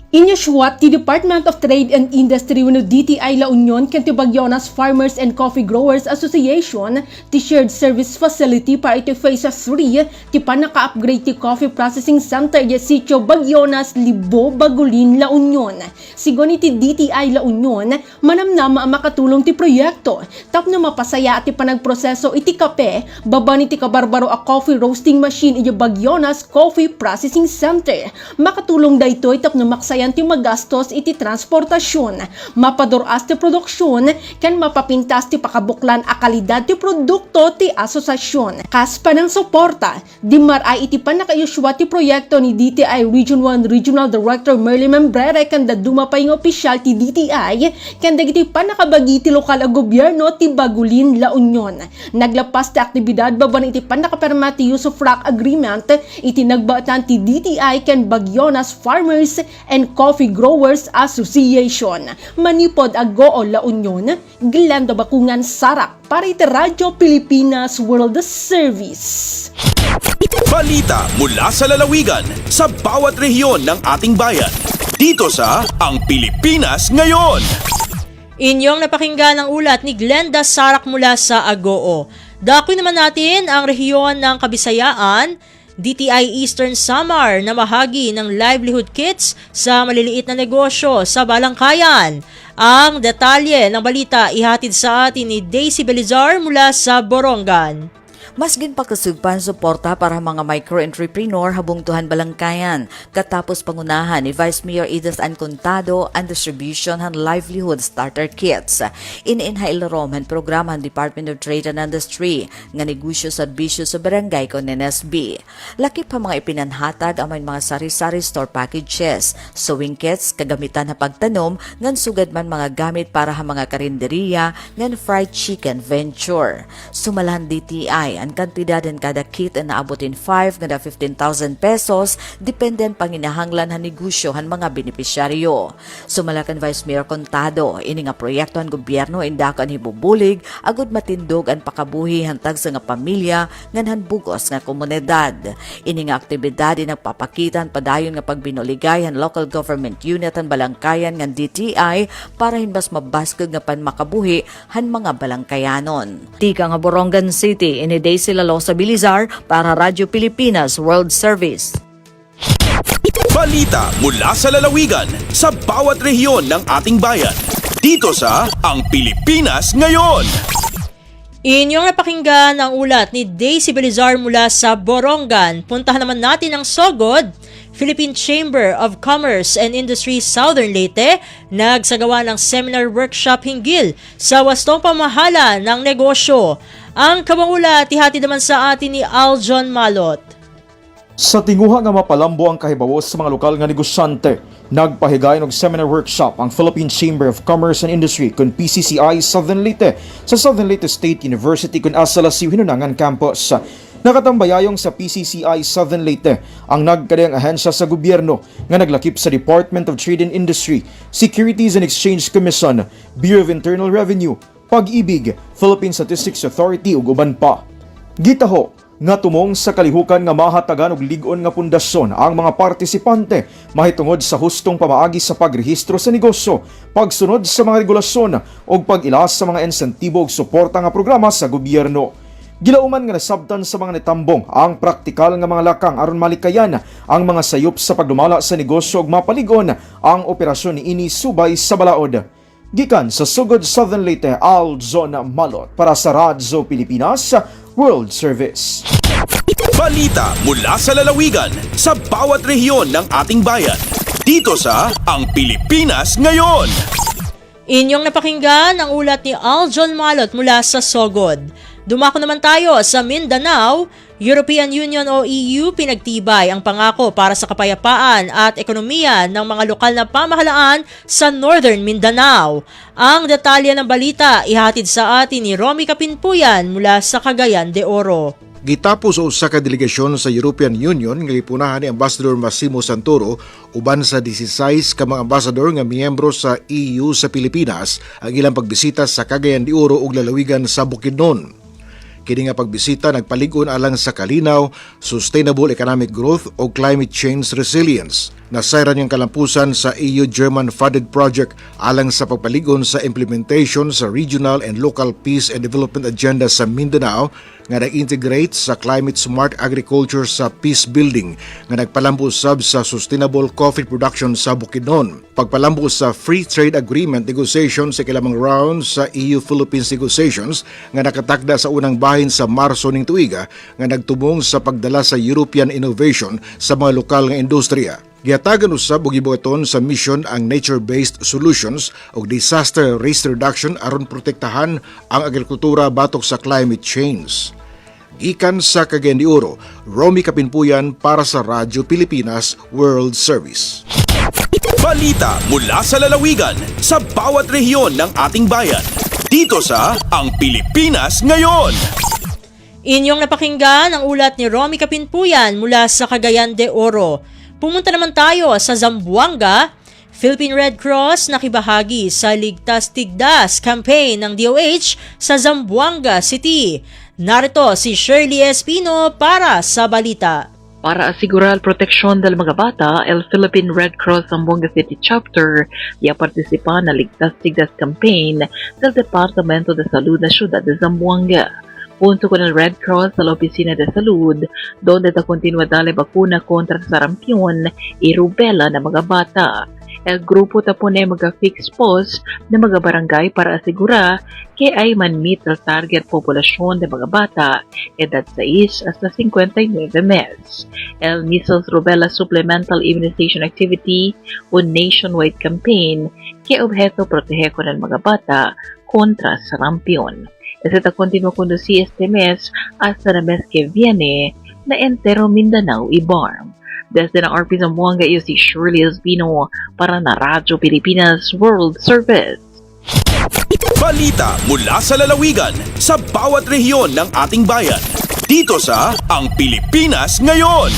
Inyusyuat ti Department of Trade and Industry wenno DTI La Union ken ti Bagyonas Farmers and Coffee Growers Association ti shared service facility para iti Phase 3 ti panaka-upgrade ti Coffee Processing Center di Sitio Bagyonas, Libo, Bagulin, La Union. Sigon iti DTI La Union, manamnama ang makatulong ti proyekto tapno mapasaya at ti panagproseso iti kape, baba ni ti kabarbaro a coffee roasting machine iti Bagyonas Coffee Processing Center. Makatulong daytoy tapno maksaya bayan ti magastos iti transportasyon, mapaduras ti produksyon, ken mapapintas ti pakabuklan a kalidad ti produkto ti asosasyon. Kaspa ng suporta, di maray iti panakayuswa ti proyekto ni DTI Region 1 Regional Director Merly Membrere ken daduma pa yung opisyal ti DTI ken dagiti panakabagi ti lokal a gobyerno ti Bagulin, La Union. Naglapas ti aktibidad baban iti panakaperma ti use of rock agreement iti nagbaatan ti DTI ken Bagyonas Farmers and Coffee Growers Association. Manipod Agoo, La Union, Glenda Bakungan, Sarak para iti Radyo Pilipinas World Service. Balita mula sa lalawigan sa bawat rehiyon ng ating bayan. Dito sa Ang Pilipinas Ngayon. Inyong napakinggan ang ulat ni Glenda Sarak mula sa Agoo. Dakoy naman natin ang rehiyon ng Kabisayaan, DTI Eastern Samar na mahagi ng livelihood kits sa maliliit na negosyo sa Balangkayan. Ang detalye ng balita ihatid sa atin ni Daisy Belizar mula sa Borongan. Mas ginpakasugpan suporta para mga micro-entrepreneur habungtuhan Balangkayan katapos pangunahan ni Vice Mayor Edith Ann Contado ang distribution ng livelihood starter kits. Iniinhailarom ang programa ng Department of Trade and Industry nga negosyo serbisyo sa barangay kon NSB. Laki pa mga ipinanhatag ang mga sari-sari store packages, sewing kits, kagamitan na pagtanom, ngan sugad man mga gamit para sa mga karinderiya, ngan fried chicken venture. Sumalahan DTI ang kantidad ng kada kit na naabotin 5 ngada 15,000 pesos depende ang panginahanglan ng negosyo ng mga benepisyaryo. Sumalakan Vice Mayor Contado, ini nga proyekto ng gobyerno indakan hibubulig agud matindog ang pakabuhi hantag sa nga pamilya ngan bugos nga komunidad. Ini nga aktibidad nagpapakitan padayon nga pagbinuligay ang local government unit ang Balangkayan ng DTI para hinbas mabaskog nga panmakabuhi han mga Balangkayanon. Tika nga Borongan City, ini Daisy Lalosa Bilizar para Radyo Pilipinas World Service. Balita mula sa lalawigan sa bawat rehiyon ng ating bayan. Dito sa Ang Pilipinas Ngayon. Inyong napakinggan ang ulat ni Daisy Belizar mula sa Borongan. Puntahan naman natin ang Sogod. Philippine Chamber of Commerce and Industry Southern Leyte nagsagawa ng seminar workshop hinggil sa wastong pamahala ng negosyo. Ang kabangula tihati naman sa atin ni Aljon Malot. Sa tinguha nga mapalambo ang kahibawas sa mga lokal nga negosyante, nagpahigay og seminar workshop ang Philippine Chamber of Commerce and Industry kun PCCI Southern Leyte sa Southern Leyte State University kun Asalasiw Hinunangan Campus. Nakatambayayong sa PCCI Southern Leyte ang nagkadayang ahensya sa gobyerno nga naglakip sa Department of Trade and Industry, Securities and Exchange Commission, Bureau of Internal Revenue, Pag-ibig, Philippine Statistics Authority ug uban pa. Gitaho nga tumong sa kalihukan nga mahatagan og lig-on nga pundasyon ang mga partisipante mahitungod sa hustong pamaagi sa pagrehistro sa negosyo, pagsunod sa mga regulasyon ug pag-ilas sa mga insentibo ug suporta nga programa sa gobyerno. Gilauman nga nasabtan sa mga nitambong ang praktikal nga mga lakang aron malikayan ang mga sayop sa pagdumala sa negosyo ug mapaligon ang operasyon ni ini subay sa balaod. Gikan sa Sugod Southern Leyte, Aljon Malot para sa Radyo Pilipinas World Service. Balita mula sa lalawigan sa bawat rehiyon ng ating bayan. Dito sa Ang Pilipinas Ngayon. Inyong napakinggan ang ulat ni Aljon Malot mula sa Sogod. Dumako naman tayo sa Mindanao. European Union o EU pinagtibay ang pangako para sa kapayapaan at ekonomiya ng mga lokal na pamahalaan sa Northern Mindanao. Ang detalye ng balita ihatid sa atin ni Romy Kapinpuyan mula sa Cagayan de Oro. Gitapos sa usa ka delegasyon sa European Union nga gipunahan ni Ambassador Massimo Santoro uban sa 16 ka mga ambassador nga miyembro sa EU sa Pilipinas ang ilang pagbisita sa Cagayan de Oro ug lalawigan sa Bukidnon. Kini nga pagbisita nagpalig-on alang sa kalinaw, sustainable economic growth o climate change resilience. Nasayran yung kalampusan sa EU-German funded project alang sa pagpalig-on sa implementation sa regional and local peace and development agenda sa Mindanao nga nag-integrate sa climate-smart agriculture sa peace building nga nagpalambo usab sa sustainable coffee production sa Bukidnon. Pagpalambo sa free trade agreement negotiation sa ikalawang round sa EU-Philippines negotiations nga nakatakda sa unang bahin sa Marso ning tuiga nga nagtumong sa pagdala sa European innovation sa mga lokal nga industriya. Giatagan usab og gibuhaton sa mission ang nature-based solutions o disaster risk reduction aron protektahan ang agrikultura batok sa climate change. Gikan sa Cagayan de Oro, Romy Kapinpuyan para sa Radyo Pilipinas World Service. Balita mula sa lalawigan sa bawat rehiyon ng ating bayan. Dito sa Ang Pilipinas Ngayon. Inyong napakinggan ang ulat ni Romy Kapinpuyan mula sa Cagayan de Oro. Pumunta naman tayo sa Zamboanga. Philippine Red Cross nakibahagi sa Ligtas Tigdas campaign ng DOH sa Zamboanga City. Narito si Shirley Espino para sa balita. Para asigurar proteksyon del mga bata, el Philippine Red Cross Zamboanga City Chapter ya participa na Ligtas Tigdas campaign del Departamento de Salud na Ciudad de Zamboanga. Punto con el Red Cross a la Oficina de Salud, donde ta continua dale vacuna contra sarampion y rubella na mga bata. El grupo ta pone mga fixed post na mga barangay para asigura que ay man-meet el target populasyon de mga bata, edad 6 hasta 59 mes. El Measles Rubella Supplemental Immunization Activity, un nationwide campaign que objeto proteger con el mga bata contra sarampion. Esta continúa conducir este mes hasta el mes que viene na entero Mindanao y BARM. Desde na RP Zamboanga, iyo si Shirley Espino para na Radyo Pilipinas World Service. Balita mula sa lalawigan sa bawat rehiyon ng ating bayan. Dito sa Ang Pilipinas Ngayon.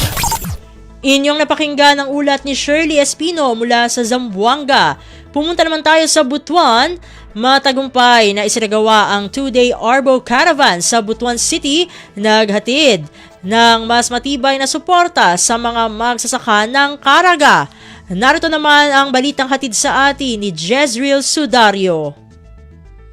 Inyong napakinggan ang ulat ni Shirley Espino mula sa Zamboanga. Pumunta naman tayo sa Butuan. Matagumpay na isinagawa ang 2-day Arbo Caravan sa Butuan City, naghatid ng mas matibay na suporta sa mga magsasaka ng Caraga. Narito naman ang balitang hatid sa atin ni Jezreel Sudario.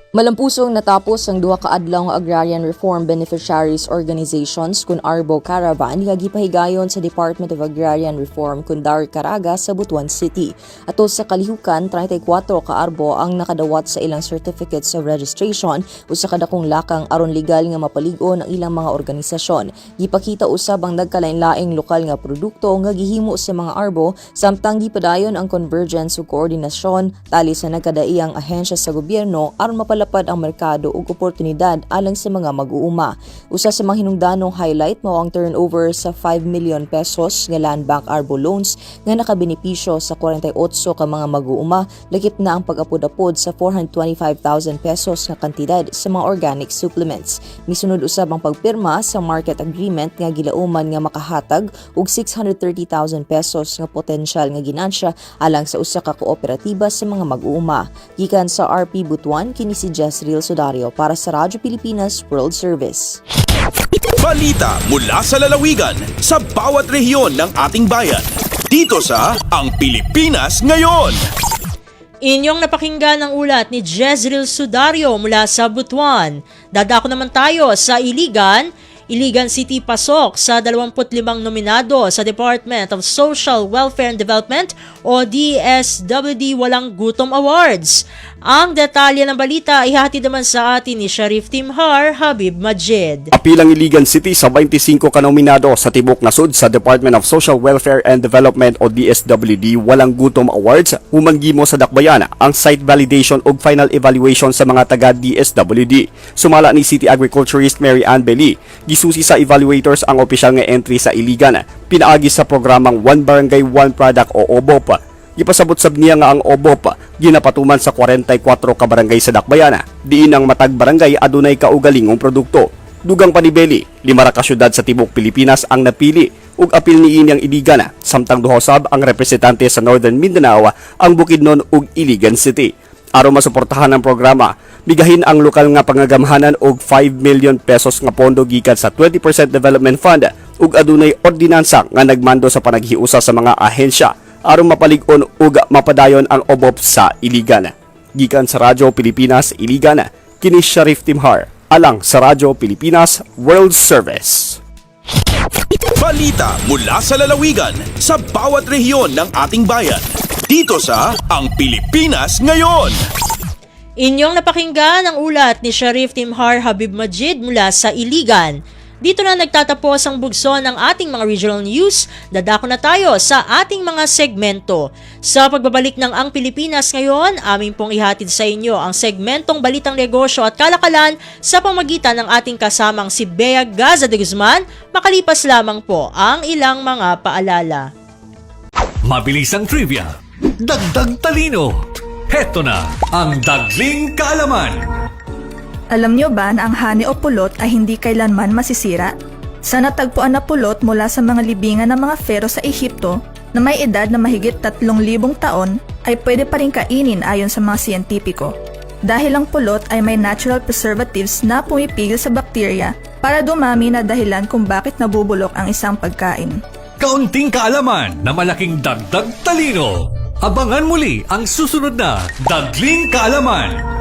Malampusong natapos ang duha ka adlaw nga Agrarian Reform Beneficiaries Organizations kun Arbo Caravan nga gipahigayon sa Department of Agrarian Reform kun Dar Caraga sa Butuan City. Ato sa kalihukan, 34 ka arbo ang nakadawat sa ilang certificates of registration usa ka dakong lakang aron legal nga mapalig-on ang ilang mga organisasyon. Gipakita usab ang nagkalain-laing lokal nga produkto nga gihimo sa mga arbo samtang gipadayon ang convergence ug koordinasyon tali sa nagkadaiyang ahensya sa gobyerno aron lapad ang merkado ug oportunidad alang sa mga mag-uuma. Usa sa mga hinungdanong highlight mao ang turnover sa 5 million pesos nga Land Bank Arbo loans nga nakabenepisyo sa 48 ka mga mag-uuma, lakip na ang pag-apod-apod sa 425,000 pesos nga kantidad sa mga organic supplements. Misunod usab ang pagpirma sa market agreement nga gilauman nga makahatag og 630,000 pesos nga potensyal nga ginansya alang sa usa ka kooperatiba sa mga mag-uuma. Gikan sa RP Butuan, kini si Jezreel Sudario para sa Radyo Pilipinas World Service. Balita mula sa lalawigan sa bawat rehiyon ng ating bayan. Dito sa Ang Pilipinas Ngayon. Inyong napakinggan ang ulat ni Jezreel Sudario mula sa Butuan. Dadako naman tayo sa Iligan. Iligan City pasok sa 25 nominado sa Department of Social Welfare and Development o DSWD Walang Gutom Awards. Ang detalye ng balita ihatid naman sa atin ni Sharif Timhar Habib Majid. Apilang Iligan City sa 25 kanominado sa tibok nasud sa Department of Social Welfare and Development o DSWD Walang Gutom Awards, humanggimo sa dakbayan ang site validation ug final evaluation sa mga taga DSWD. Sumala ni City Agriculturist Mary Ann Beli, gisusi sa evaluators ang opisyal nga entry sa Iligan, pinaagi sa programang One Barangay One Product o OBOP. Ipasabot-sab niya nga ang OBOP ginapatuman sa 44 ka barangay sa dakbayan, diin ang matag barangay adunay kaugalingong produkto. Dugang pa ni Beli, 5 ra ka syudad sa tibok Pilipinas ang napili ug apil niini ang Iligan, samtang duhosab ang representante sa Northern Mindanao ang Bukidnon ug Iligan City. Aron masuportahan ang programa, bigahin ang lokal nga pangagamhanan og 5 million pesos nga pondo gikan sa 20% Development Fund ug adunay ordinansa nga nagmando sa panaghiusa sa mga ahensya aron mapalig-on ug mapadayon ang OBOP sa Iligan. Gikan sa Radyo Pilipinas Iligan, kini Sharif Timhar alang sa Radyo Pilipinas World Service. Balita mula sa lalawigan sa bawat rehiyon ng ating bayan. Dito sa Ang Pilipinas Ngayon. Inyong napakinggan ang ulat ni Sharif Timhar Habib Majid mula sa Iligan. Dito na nagtatapos ang bugso ng ating mga regional news. Dadako na tayo sa ating mga segmento. Sa pagbabalik ng Ang Pilipinas ngayon, aming pong ihatid sa inyo ang segmentong Balitang Negosyo at Kalakalan sa pamagitan ng ating kasamang si Bea Gaza de Guzman, makalipas lamang po ang ilang mga paalala. Mabilisang trivia, dagdag talino. Heto na ang Dagling Kaalaman. Alam nyo ba na ang hani o pulot ay hindi kailanman masisira? Sa natagpuan na pulot mula sa mga libingan ng mga Pharaoh sa Ehipto na may edad na mahigit 3,000 taon ay pwede pa rin kainin ayon sa mga siyentipiko. Dahil ang pulot ay may natural preservatives na pumipigil sa bakterya para dumami na dahilan kung bakit nabubulok ang isang pagkain. Kaunting kaalaman na malaking dagdag talino. Abangan muli ang susunod na Dagling Kaalaman.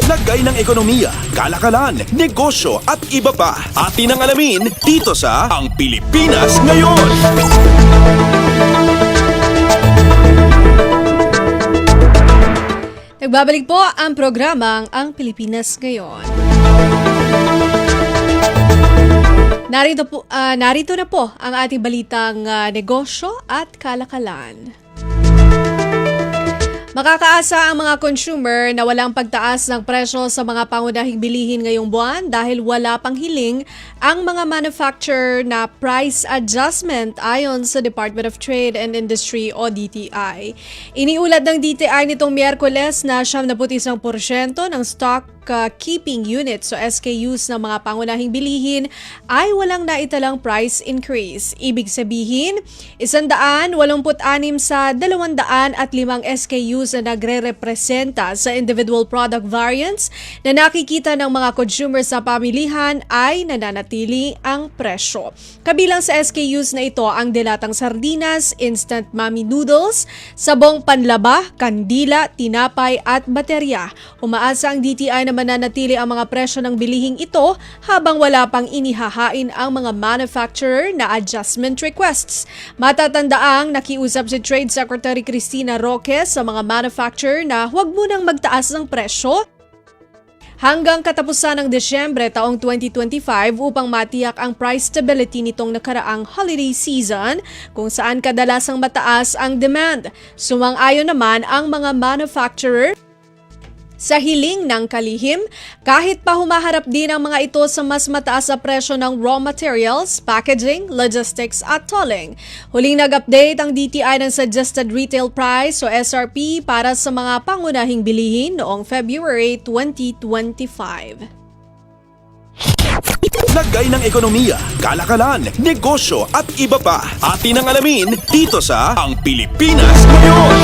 Lagay ng ekonomiya, kalakalan, negosyo at iba pa. Atin ang alamin dito sa Ang Pilipinas Ngayon. Nagbabalik po ang programang Ang Pilipinas Ngayon. Narito na po ang ating balitang negosyo at kalakalan. Makakaasa ang mga consumer na walang pagtaas ng presyo sa mga pangunahing bilihin ngayong buwan dahil wala pang hiling ang mga manufacturer na price adjustment ayon sa Department of Trade and Industry o DTI. Iniulat ng DTI nitong Miyerkules na 71% ng stock keeping units o SKUs ng mga pangunahing bilihin ay walang naitalang price increase. Ibig sabihin, 186 sa 205 SKUs na nagre-representa sa individual product variants na nakikita ng mga consumer sa pamilihan ay nananatili ang presyo. Kabilang sa SKUs na ito ang dilatang sardinas, instant mami noodles, sabong panlaba, kandila, tinapay at baterya. Umaasa ang DTI na mananatili ang mga presyo ng bilihing ito habang wala pang inihahain ang mga manufacturer na adjustment requests. Matatandaang nakiusap si Trade Secretary Cristina Roque sa mga manufacturer na huwag munang magtaas ng presyo hanggang katapusan ng Desyembre taong 2025 upang matiyak ang price stability nitong nakaraang holiday season kung saan kadalasang mataas ang demand. Sumang-ayon naman ang mga manufacturer sa hiling ng kalihim, kahit pa humaharap din ang mga ito sa mas mataas na presyo ng raw materials, packaging, logistics at tolling. Huling nag-update ang DTI ng Suggested Retail Price o SRP para sa mga pangunahing bilihin noong February 2025. Lagay ng ekonomiya, kalakalan, negosyo at iba pa. Atin ang alamin dito sa Ang Pilipinas Ngayon.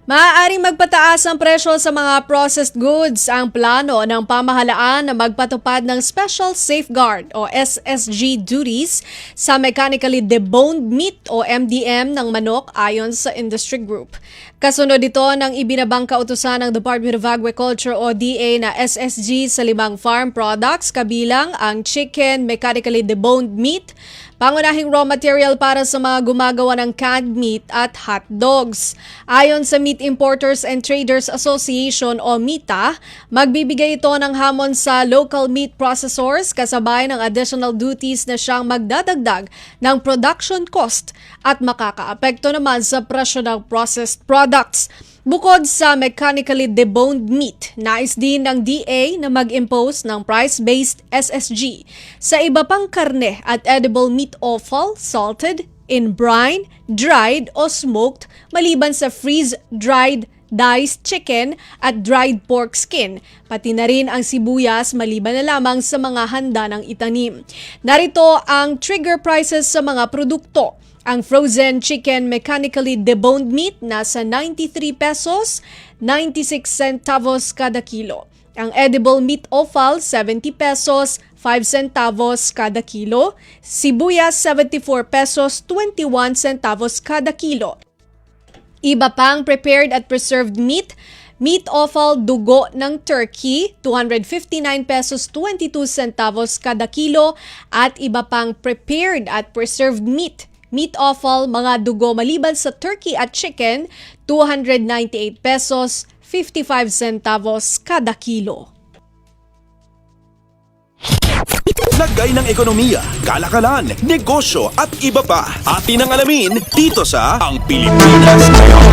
Maaaring magpataas ang presyo sa mga processed goods ang plano ng pamahalaan na magpatupad ng Special Safeguard o SSG duties sa mechanically deboned meat o MDM ng manok ayon sa industry group. Kasunod ito ng ibinabang kautusan ng Department of Agriculture o DA na SSG sa 5 farm products kabilang ang chicken, mechanically deboned meat, pangunahing raw material para sa mga gumagawa ng canned meat at hot dogs. Ayon sa Meat Importers and Traders Association o MITA, magbibigay ito ng hamon sa local meat processors kasabay ng additional duties na siyang magdadagdag ng production cost at makakaapekto naman sa presyo ng processed products. Bukod sa mechanically deboned meat, nais din ng DA na mag-impose ng price-based SSG sa iba pang karne at edible meat offal, salted, in brine, dried o smoked maliban sa freeze-dried diced chicken at dried pork skin, pati na rin ang sibuyas maliban na lamang sa mga handa ng itanim. Narito ang trigger prices sa mga produkto. Ang frozen chicken mechanically deboned meat nasa 93 pesos, 96 centavos kada kilo. Ang edible meat offal 70 pesos, 5 centavos kada kilo. Sibuyas 74 pesos, 21 centavos kada kilo. Iba pang prepared at preserved meat, meat offal dugo ng turkey, 259 pesos 22 centavos kada kilo at iba pang prepared at preserved meat, meat offal mga dugo maliban sa turkey at chicken, 298 pesos 55 centavos kada kilo. Lagay ng ekonomiya, kalakalan, negosyo at iba pa. Atin ang alamin dito sa Ang Pilipinas Ngayon.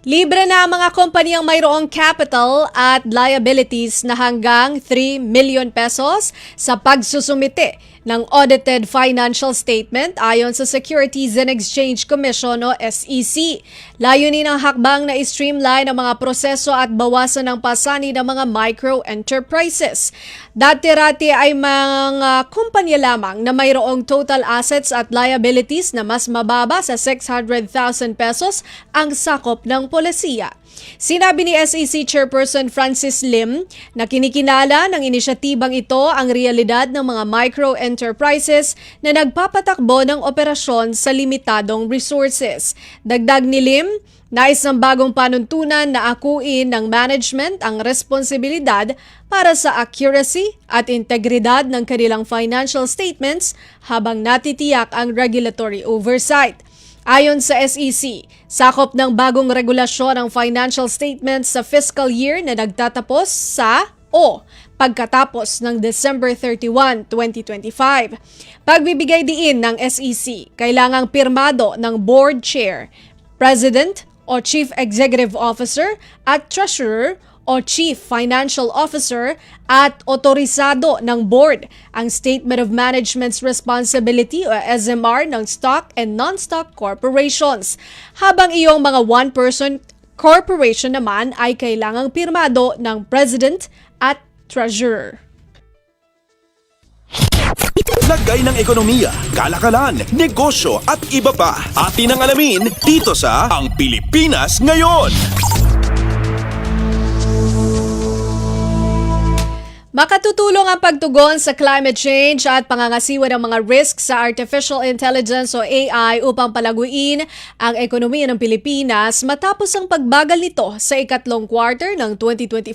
Libre na ang mga kumpanyang mayroong capital at liabilities na hanggang 3 million pesos sa pagsusumite ng audited financial statement ayon sa Securities and Exchange Commission o SEC. Layunin ng hakbang na i-streamline ang mga proseso at bawasan ang pasani ng mga micro-enterprises. Dati-rati ay mga kumpanya lamang na mayroong total assets at liabilities na mas mababa sa 600,000 pesos ang sakop ng polisiya. Sinabi ni SEC Chairperson Francis Lim na kinikinala ng inisyatibang ito ang realidad ng mga micro-enterprises na nagpapatakbo ng operasyon sa limitadong resources. Dagdag ni Lim, nais ng bagong panuntunan na akuin ng management ang responsibilidad para sa accuracy at integridad ng kanilang financial statements habang natitiyak ang regulatory oversight. Ayon sa SEC, sakop ng bagong regulasyon ang financial statements sa fiscal year na nagtatapos sa o pagkatapos ng December 31, 2025. Pagbibigay diin ng SEC, kailangang pirmado ng board chair, president o chief executive officer at treasurer o Chief Financial Officer at otorisado ng board ang Statement of Management's Responsibility o SMR ng stock and non-stock corporations. Habang iyong mga one-person corporation naman ay kailangang pirmado ng President at Treasurer. Lagay ng ekonomiya, kalakalan, negosyo at iba pa. Atin ang alamin dito sa Ang Pilipinas Ngayon. Makatutulong ang pagtugon sa climate change at pangangasiwa ng mga risks sa artificial intelligence o AI upang palaguin ang ekonomiya ng Pilipinas matapos ang pagbagal nito sa ikatlong quarter ng 2025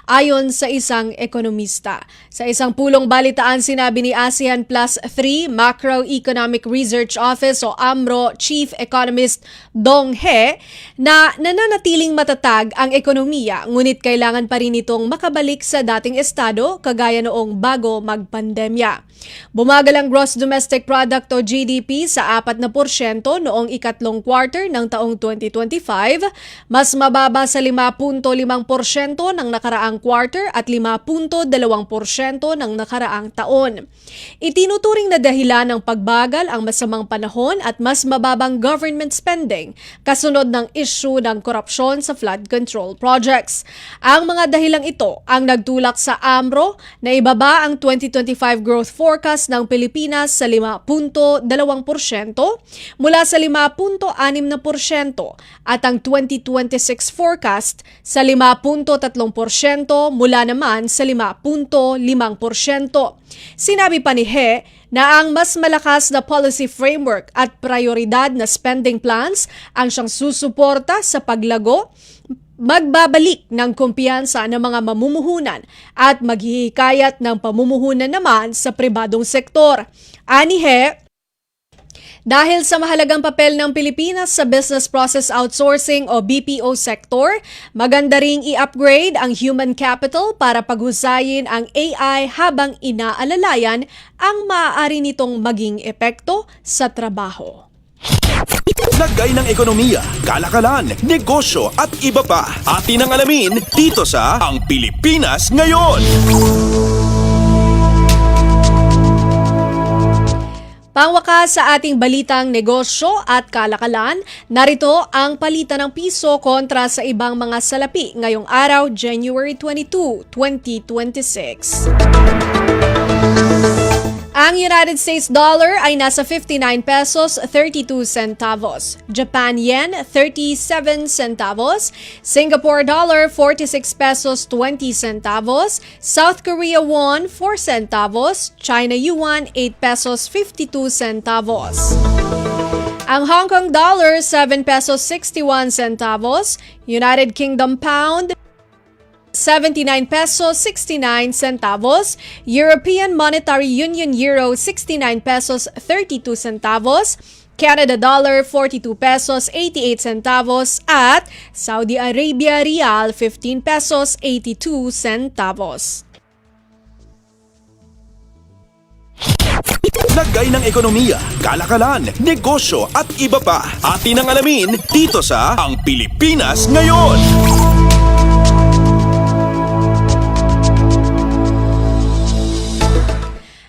ayon sa isang ekonomista. Sa isang pulong balitaan, sinabi ni ASEAN Plus 3 Macroeconomic Research Office o AMRO Chief Economist Dong He na nananatiling matatag ang ekonomiya ngunit kailangan pa rin itong makabalik sa dating estado kagaya noong bago magpandemya. Bumagal ang Gross Domestic Product o GDP sa 4% noong ikatlong quarter ng taong 2025, mas mababa sa 5.5% ng nakaraang quarter at 5.2% ng nakaraang taon. Itinuturing na dahilan ng pagbagal ang masamang panahon at mas mababang government spending kasunod ng issue ng korupsyon sa flood control projects. Ang mga dahilang ito ang nagtulak sa AMRO na ibaba ang 2025 growth forecast ng Pilipinas sa 5.2% mula sa 5.6% at ang 2026 forecast sa 5.3% mula naman sa 5.5%. Sinabi pa ni He na ang mas malakas na policy framework at prioridad na spending plans ang siyang susuporta sa paglago, magbabalik ng kumpiyansa ng mga mamumuhunan at maghihikayat ng pamumuhunan naman sa pribadong sektor. Ani He, dahil sa mahalagang papel ng Pilipinas sa Business Process Outsourcing o BPO sector, maganda ring i-upgrade ang human capital para paghusayin ang AI habang inaalalayan ang maaari nitong maging epekto sa trabaho. Lagay ng ekonomiya, kalakalan, negosyo at iba pa. Atin ang alamin dito sa Ang Pilipinas Ngayon. Pangwakas sa ating balitang negosyo at kalakalan, narito ang palitan ng piso kontra sa ibang mga salapi ngayong araw, January 22, 2026. Ang United States dollar ay nasa 59 pesos 32 centavos, Japan yen 37 centavos, Singapore dollar 46 pesos 20 centavos, South Korea won 4 centavos, China yuan 8 pesos 52 centavos. Ang Hong Kong dollar 7 pesos 61 centavos, United Kingdom pound 79 pesos 69 centavos, European Monetary Union euro 69 pesos 32 centavos, Canada dollar 42 pesos 88 centavos at Saudi Arabia rial 15 pesos 82 centavos. lagay ng ekonomiya, kalakalan, negosyo at iba pa. Atin ang alamin dito sa Ang Pilipinas Ngayon.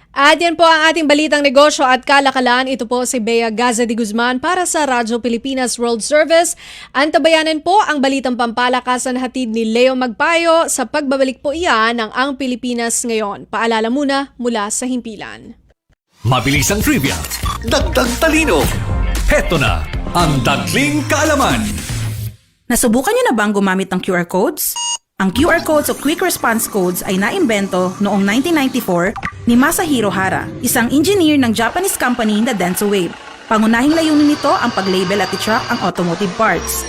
At yan po ang ating balitang negosyo at kalakalan. Ito po si Bea Gaza de Guzman para sa Radyo Pilipinas World Service. Antabayanan po ang balitang pampalakasan hatid ni Leo Magpayo. Sa pagbabalik po iyan ng Ang Pilipinas Ngayon. Paalala muna mula sa himpilan. Mabilis ang trivia, dagdag talino. Heto na ang Dagling Kaalaman. Nasubukan niyo na bang gumamit ng QR codes? Ang QR codes o Quick Response Codes ay naimbento noong 1994 ni Masahiro Hara, isang engineer ng Japanese company na Denso Wave. Pangunahing layunin nito ang pag-label at i-track ang automotive parts.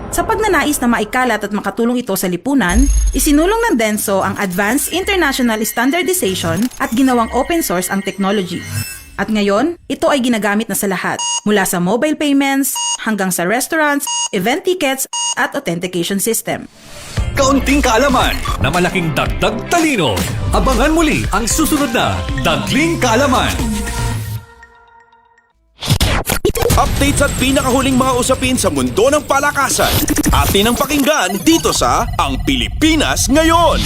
Sa pagnanais na maikalat at makatulong ito sa lipunan, isinulong ng Denso ang Advanced International Standardization at ginawang open source ang technology. At ngayon, ito ay ginagamit na sa lahat, mula sa mobile payments hanggang sa restaurants, event tickets at authentication system. Kaunting kaalaman na malaking dagdag talino. Abangan muli ang susunod na Dagling Kaalaman. Updates at pinakahuling mga usapin sa mundo ng palakasan. Atin ang pakinggan dito sa Ang Pilipinas Ngayon.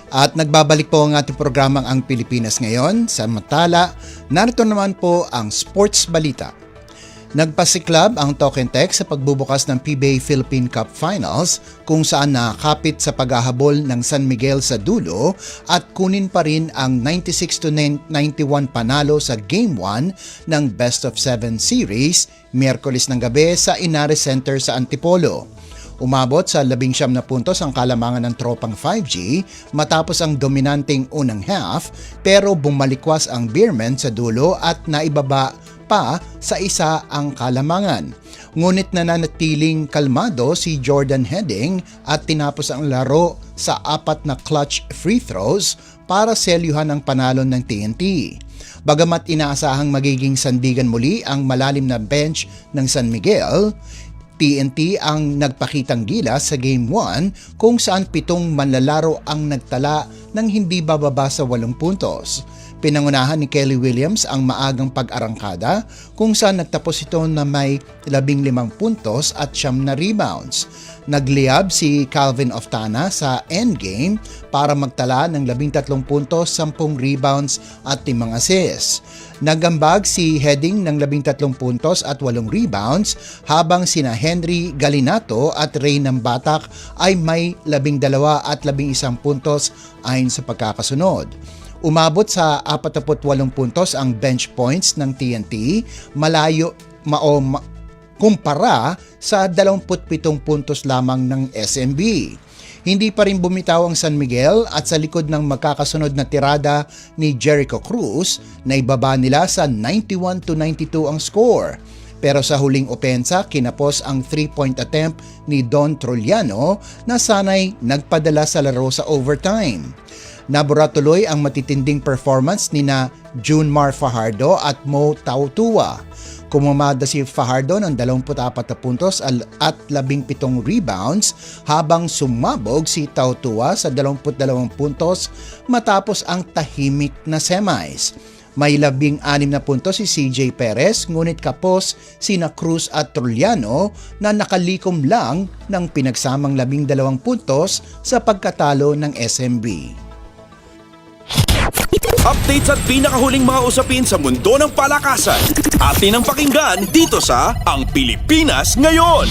At nagbabalik po ang ating programang Ang Pilipinas Ngayon. Samantala, narito naman po ang sports balita. Nagpasiklab ang Token Tech sa pagbubukas ng PBA Philippine Cup Finals kung saan nakakapit sa paghahabol ng San Miguel sa dulo at kunin pa rin ang 96-91 panalo sa Game 1 ng Best of 7 Series Miyerkules ng gabi sa Inares Center sa Antipolo. Umabot sa 19 na puntos ang kalamangan ng tropang 5G matapos ang dominanteng unang half pero bumalikwas ang Beermen sa dulo at naibaba pa sa isa ang kalamangan. Ngunit nananatiling kalmado si Jordan Heading at tinapos ang laro sa 4 na clutch free throws para selyuhan ang panalo ng TNT. Bagamat inaasahang magiging sandigan muli ang malalim na bench ng San Miguel, TNT ang nagpakitang gilas sa Game 1 kung saan 7 manlalaro ang nagtala ng hindi bababa sa 8 puntos. Pinangunahan ni Kelly Williams ang maagang pag-arangkada kung saan nagtapos ito na may 15 puntos at 9 na rebounds. Nagliyab si Calvin Oftana sa endgame para magtala ng 13 puntos, 10 rebounds at 5 assists. Nagambag si Heading ng 13 puntos at 8 rebounds habang sina Henry Galinato at Ray Nambatak ay may 12 at 11 puntos ayon sa pagkakasunod. Umabot sa 48 puntos ang bench points ng TNT, malayo kumpara sa 27 puntos lamang ng SMB. Hindi pa rin bumitaw ang San Miguel at sa likod ng magkakasunod na tirada ni Jericho Cruz, naibaba nila sa 91-92 ang score. Pero sa huling opensa, kinapos ang 3-point attempt ni Don Trolliano na sanay nagpadala sa laro sa overtime. Nabura tuloy ang matitinding performance ni na Junmar Fajardo at Mo Tautua. Kumamada si Fajardo ng 24 puntos at 17 rebounds habang sumabog si Tautua sa 22 puntos matapos ang tahimik na semis. May 16 na puntos si CJ Perez ngunit kapos sina Cruz at Trolliano na nakalikom lang ng pinagsamang 12 puntos sa pagkatalo ng SMB. Updates at pinakahuling mga usapin sa mundo ng palakasan. Atin ang pakinggan dito sa Ang Pilipinas Ngayon.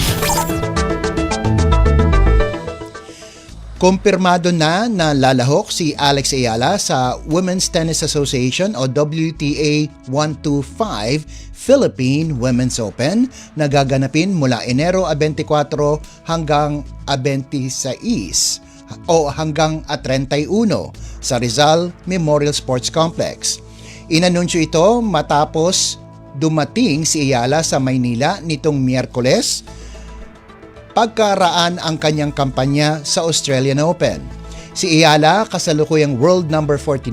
Kumpirmado na lalahok si Alex Ayala sa Women's Tennis Association o WTA 125 Philippine Women's Open na gaganapin mula Enero 24 hanggang 26 o hanggang 31 sa Rizal Memorial Sports Complex. Inanunsyo ito matapos dumating si Ayala sa Maynila nitong Miyerkules pagkaraan ang kanyang kampanya sa Australian Open. Si Ayala, kasalukuyang world number 49,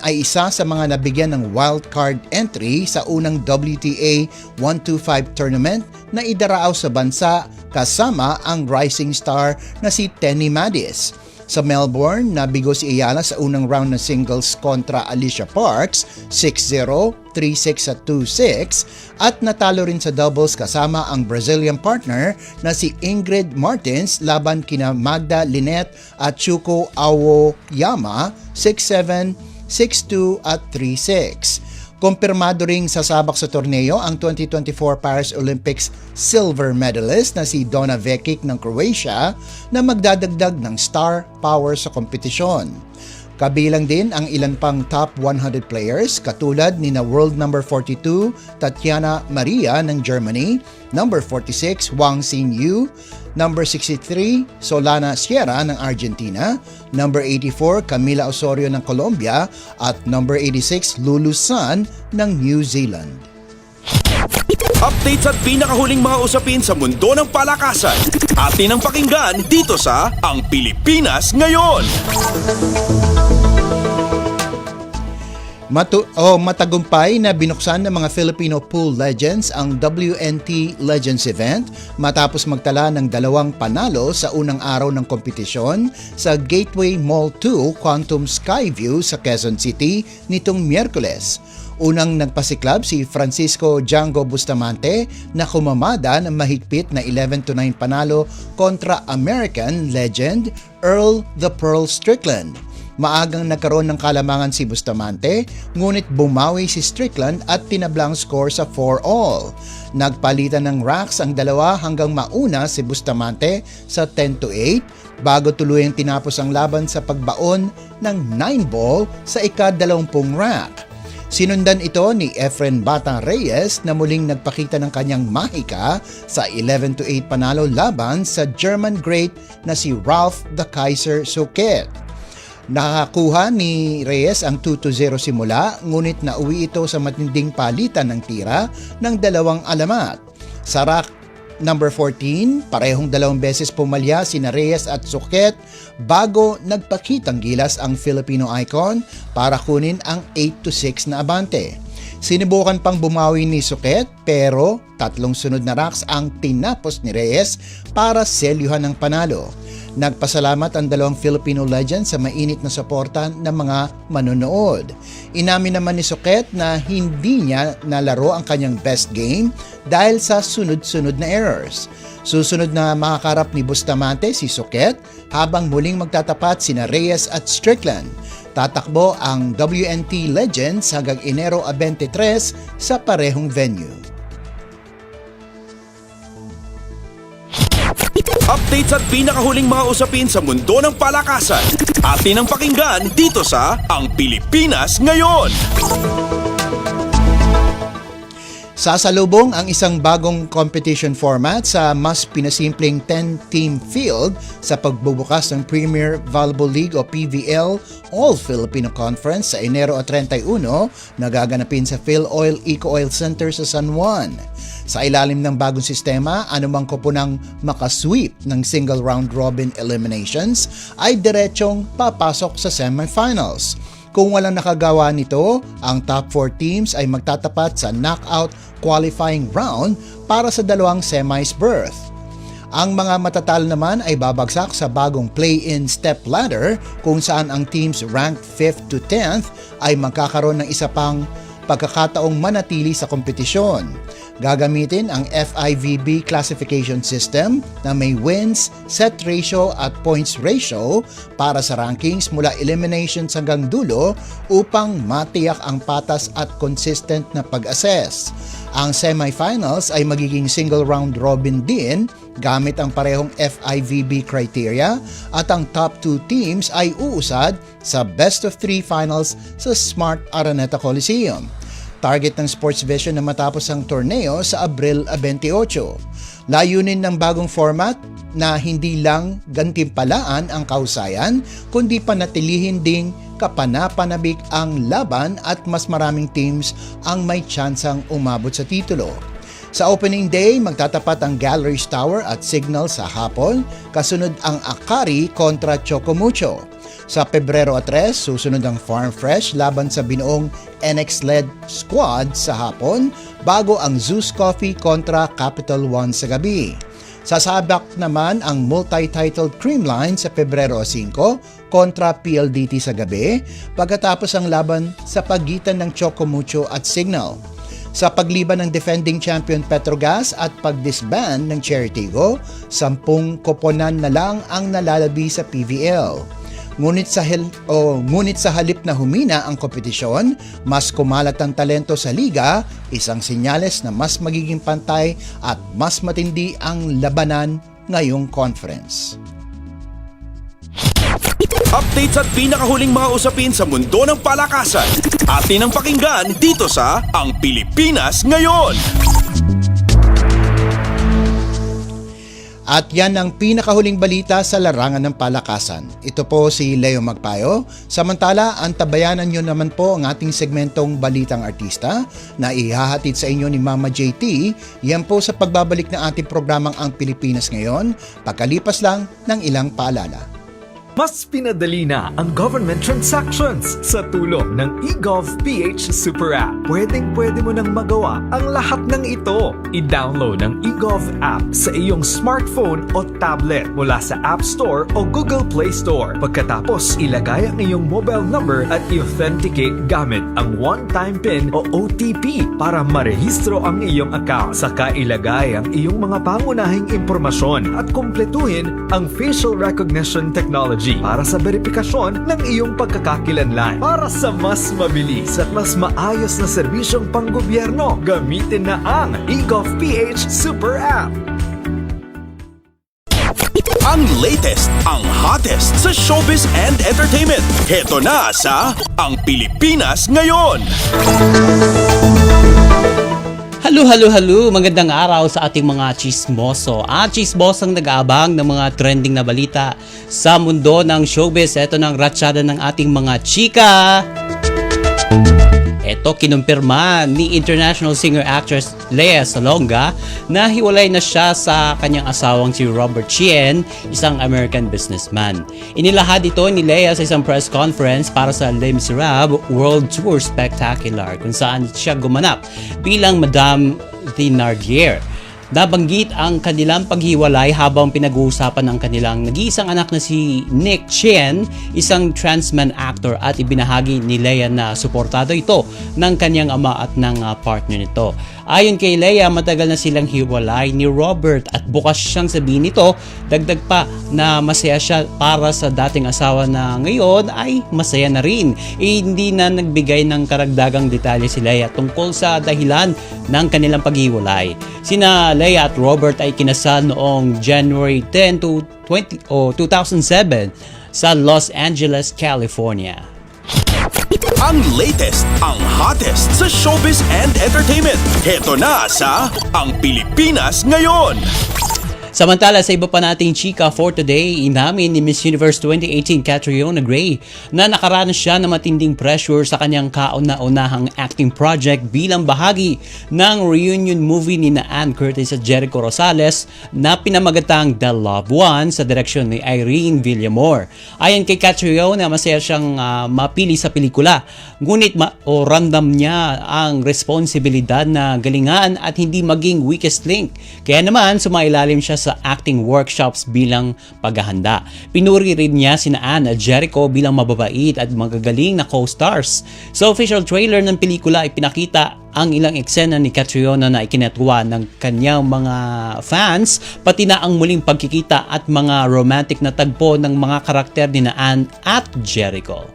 ay isa sa mga nabigyan ng wildcard entry sa unang WTA 125 tournament na idaraaw sa bansa kasama ang rising star na si Tenny Madis. Sa Melbourne, nabigo si Ayala sa unang round ng singles kontra Alicia Parks, 6-0, 3-6 at 2-6, at natalo rin sa doubles kasama ang Brazilian partner na si Ingrid Martins laban kina Magda Linette at Chuko Aoyama, 6-7, 6-2 at 3-6. Kumpirmado ring sasabak sa torneo ang 2024 Paris Olympics silver medalist na si Donna Vekic ng Croatia na magdadagdag ng star power sa kompetisyon. Kabilang din ang ilan pang top 100 players katulad ni na world number 42 Tatiana Maria ng Germany, number 46 Wang Xinyu, number 63 Solana Sierra ng Argentina, number 84 Camila Osorio ng Colombia at number 86 Lulu Sun ng New Zealand. Updates at pinakahuling mga usapin sa mundo ng palakasan. Atin ang pakinggan dito sa Ang Pilipinas Ngayon. Matagumpay na binuksan ng mga Filipino pool legends ang WNT Legends event matapos magtala ng 2 panalo sa unang araw ng kompetisyon sa Gateway Mall 2 Quantum Skyview sa Quezon City nitong Miyerkules. Unang nagpasiklab si Francisco Django Bustamante na kumamada ng mahigpit na 11-9 panalo kontra American legend Earl the Pearl Strickland. Maagang nagkaroon ng kalamangan si Bustamante, ngunit bumawi si Strickland at tinablang score sa 4-all. Nagpalitan ng racks ang dalawa hanggang mauna si Bustamante sa 10-8 bago tuluyang tinapos ang laban sa pagbaon ng 9-ball sa ika-20 rack. Sinundan ito ni Efren Batang Reyes na muling nagpakita ng kanyang mahika sa 11-8 panalo laban sa German great na si Ralph the Kaiser Suket. Nakakuha ni Reyes ang 2-0 simula, ngunit nauwi ito sa matinding palitan ng tira ng 2 alamat. Sa rack number 14, parehong 2 beses pumalya sina Reyes at Suket bago nagpakitang gilas ang Filipino icon para kunin ang 8-6 na abante. Sinubukan pang bumawi ni Suket pero 3 sunod na racks ang tinapos ni Reyes para selyuhan ng panalo. Nagpasalamat ang 2 Filipino legends sa mainit na suporta ng mga manonood. Inamin naman ni Suket na hindi niya nalaro ang kanyang best game dahil sa sunod-sunod na errors. Susunod na makakarap ni Bustamante si Suket habang muling magtatapat sina Reyes at Strickland. Tatakbo ang WNT Legends hanggang Enero 23 sa parehong venue. Updates at pinakahuling mga usapin sa mundo ng palakasan. Atin ang pakinggan dito sa Ang Pilipinas Ngayon. Sasalubong ang isang bagong competition format sa mas pinasimpleng 10-team field sa pagbubukas ng Premier Volleyball League o PVL All-Filipino Conference sa Enero 31 na gaganapin sa PhilOil Eco Oil Center sa San Juan. Sa ilalim ng bagong sistema, anumang koponang makasweep ng single round robin eliminations ay diretsong papasok sa semifinals. Kung walang nakagawa nito, ang top 4 teams ay magtatapat sa knockout qualifying round para sa 2 semis berth. Ang mga matatalo naman ay babagsak sa bagong play-in step ladder kung saan ang teams ranked 5th to 10th ay magkakaroon ng isa pang pagkakataong manatili sa kompetisyon. Gagamitin ang FIVB classification system na may wins, set ratio at points ratio para sa rankings mula eliminations hanggang dulo upang matiyak ang patas at consistent na pag-assess. Ang semifinals ay magiging single round robin din gamit ang parehong FIVB criteria at ang top 2 teams ay uusad sa best of 3 finals sa Smart Araneta Coliseum. Target ng Sports Vision na matapos ang torneo sa Abril 28. Layunin ng bagong format na hindi lang gantimpalaan ang kahusayan, kundi panatilihin ding kapanapanabik ang laban at mas maraming teams ang may tsansang umabot sa titulo. Sa opening day, magtatapat ang Galleries Tower at Signal sa hapon, kasunod ang Akari kontra Chocomucho. Sa Pebrero 3, susunod ang Farm Fresh laban sa binuong NX-led squad sa hapon bago ang Zeus Coffee kontra Capital One sa gabi. Sasabak naman ang multi-titled Creamline sa Pebrero 5 kontra PLDT sa gabi pagkatapos ang laban sa pagitan ng Chocomucho at Signal. Sa pagliban ng defending champion Petrogas at pagdisband ng Cherry Tigo, 10 koponan na lang ang nalalabi sa PVL. Ngunit sa halip na humina ang kompetisyon, mas kumalat ang talento sa liga, isang senyales na mas magiging pantay at mas matindi ang labanan ngayong conference. Updates at pinakahuling mga usapin sa mundo ng palakasan. Atin ang pakinggan dito sa Ang Pilipinas Ngayon. At yan ang pinakahuling balita sa larangan ng palakasan. Ito po si Leo Magpayo. Samantala, antabayanan nyo naman po ang ating segmentong Balitang Artista na ihahatid sa inyo ni Mama JT. Yan po sa pagbabalik ng ating programang Ang Pilipinas Ngayon, pagkalipas lang ng ilang paalala. Mas pinadali na ang government transactions sa tulong ng eGov.ph Super App. Pwedeng-pwede mo nang magawa ang lahat ng ito. I-download ang eGov app sa iyong smartphone o tablet mula sa App Store o Google Play Store. Pagkatapos, ilagay ang iyong mobile number at i-authenticate gamit ang one-time PIN o OTP para marehistro ang iyong account. Saka ilagay ang iyong mga pangunahing impormasyon at kumpletuhin ang facial recognition technology para sa verifikasyon ng iyong pagkakakilanlan. Para sa mas mabilis at mas maayos na serbisyong panggobyerno, gamitin na ang eGov.ph Super App. Ang latest, ang hottest sa showbiz and entertainment. Heto na sa Ang Pilipinas Ngayon. Halo, magandang araw sa ating mga chismoso at chismosang nag-aabang ng mga trending na balita sa mundo ng showbiz. Ito ng ratsyada ng ating mga chika. Ito, kinumpirma ni international singer-actress Lea Salonga na hiwalay na siya sa kanyang asawang si Robert Chien, isang American businessman. Inilahad ito ni Lea sa isang press conference para sa Les Miserables World Tour Spectacular kung saan siya gumanap bilang Madame Thénardier. Nabanggit ang kanilang paghiwalay habang pinag-uusapan ng kanilang nag-iisang anak na si Nick Chien, isang transman actor, at ibinahagi ni Lea na suportado ito ng kanyang ama at ng partner nito. Ayon kay Lea, matagal na silang hiwalay ni Robert at bukas siyang sabihin nito, dagdag pa na masaya siya para sa dating asawa na ngayon ay masaya na rin. Hindi na nagbigay ng karagdagang detalye si Lea tungkol sa dahilan ng kanilang paghiwalay. Sina Lea at Robert ay kinasal noong January 10 to 2007 sa Los Angeles, California. Ang latest, ang hottest sa showbiz and entertainment. Heto na sa Ang Pilipinas Ngayon. Samantala, sa iba pa nating chika for today, inamin ni Miss Universe 2018 Catriona Gray na nakaranas siya ng matinding pressure sa kanyang kauna-unahang acting project bilang bahagi ng reunion movie ni Ann Curtis at Jericho Rosales na pinamagatang The Loved One sa direksyon ni Irene Villamor. Ayon kay Catriona, masaya siyang mapili sa pelikula, ngunit ramdam niya ang responsibilidad na galingan at hindi maging weakest link. Kaya naman, sumailalim siya sa acting workshops bilang paghahanda. Pinuri rin niya sina Ann at Jericho bilang mababait at magagaling na co-stars. Sa official trailer ng pelikula ay pinakita ang ilang eksena ni Catriona na ikinatuwa ng kanyang mga fans, pati na ang muling pagkikita at mga romantic na tagpo ng mga karakter ni Ann at Jericho.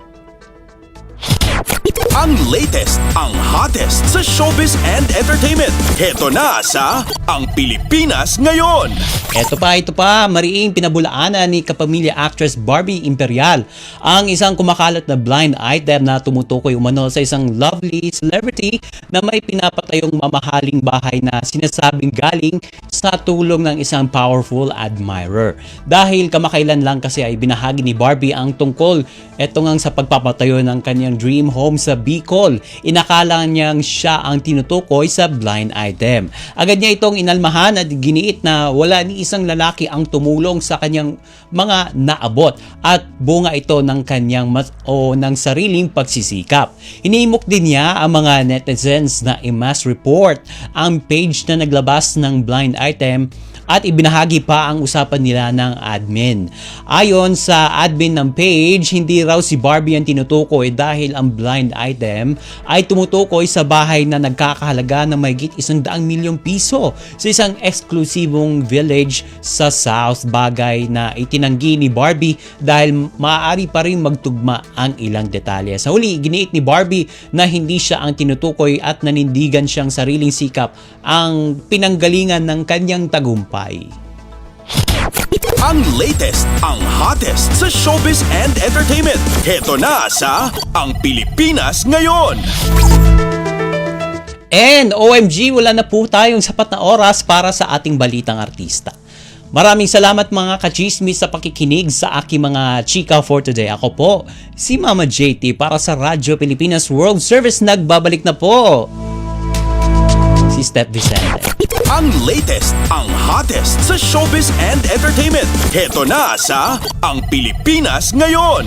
Ang latest, ang hottest sa showbiz and entertainment. Heto na sa Ang Pilipinas Ngayon. Ito pa, mariing pinabulaanan ni kapamilya actress Barbie Imperial ang isang kumakalat na blind item na tumutukoy umano sa isang lovely celebrity na may pinapatayong mamahaling bahay na sinasabing galing sa tulong ng isang powerful admirer. Dahil kamakailan lang kasi ay binahagi ni Barbie ang tungkol eto ngang sa pagpapatayo ng kanyang dream home sa Bicol. Inakala niyang siya ang tinutukoy sa blind item. Agad niya itong inalmahan at giniit na wala ni isang lalaki ang tumulong sa kanyang mga naabot at bunga ito ng kanyang ng sariling pagsisikap. Hinimok din niya ang mga netizens na i-mass report ang page na naglabas ng blind item at ibinahagi pa ang usapan nila ng admin. Ayon sa admin ng page, hindi raw si Barbie ang tinutukoy dahil ang blind item ay tumutukoy sa bahay na nagkakahalaga ng mahigit 100 milyong piso sa isang eksklusibong village sa South, bagay na itinanggi ni Barbie dahil maaari pa rin magtugma ang ilang detalye. Sa huli, giniit ni Barbie na hindi siya ang tinutukoy at nanindigan siyang sariling sikap ang pinanggalingan ng kanyang tagumpay. Ang latest, ang hottest sa showbiz and entertainment. Heto na sa Ang Pilipinas Ngayon. And OMG, wala na po tayong sapat na oras para sa ating balitang artista. Maraming salamat mga kachismis sa pakikinig sa aking mga chika for today. Ako po, si Mama JT para sa Radyo Pilipinas World Service. Nagbabalik na po si Steph Vicente. Ang latest, ang hottest sa showbiz and entertainment. Heto na sa Ang Pilipinas Ngayon.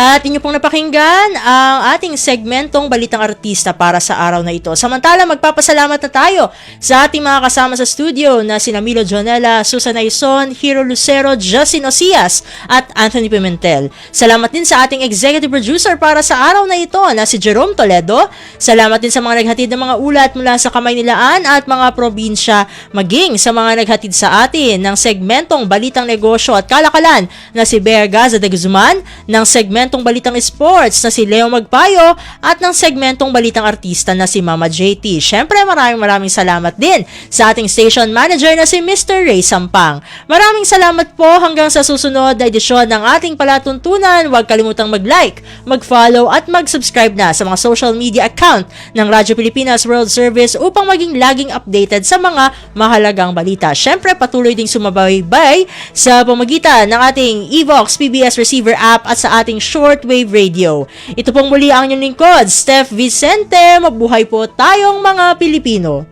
At inyo pong napakinggan ang ating segmentong Balitang Artista para sa araw na ito. Samantala, magpapasalamat na tayo sa ating mga kasama sa studio na sina Milo Jonella, Susan Aison, Hiro Lucero, Justin Ocias at Anthony Pimentel. Salamat din sa ating executive producer para sa araw na ito na si Jerome Toledo. Salamat din sa mga naghatid ng mga ulat mula sa Kamaynilaan at mga probinsya, maging sa mga naghatid sa atin ng segmentong Balitang Negosyo at Kalakalan na si Bear Gaza de Guzman, ng segmentong Balitang Sports na si Leo Magpayo at ng segmentong Balitang Artista na si Mama JT. Syempre, maraming salamat din sa ating station manager na si Mr. Ray Sampang. Maraming salamat po hanggang sa susunod na edisyon ng ating palatuntunan. Huwag kalimutang mag-like, mag-follow at mag-subscribe na sa mga social media account ng Radyo Pilipinas World Service upang maging laging updated sa mga mahalagang balita. Syempre, patuloy ding sumabaybay sa pamagitan ng ating Evox PBS Receiver app at sa ating shortwave radio. Ito pong muli ang inyong lingkod, Steph Vicente. Mabuhay po tayong mga Pilipino.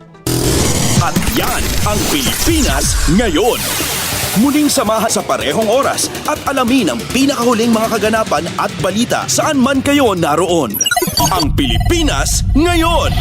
At yan ang Pilipinas Ngayon. Muling samahan sa parehong oras at alamin ang pinakahuling mga kaganapan at balita saan man kayo naroon. Ang Pilipinas Ngayon.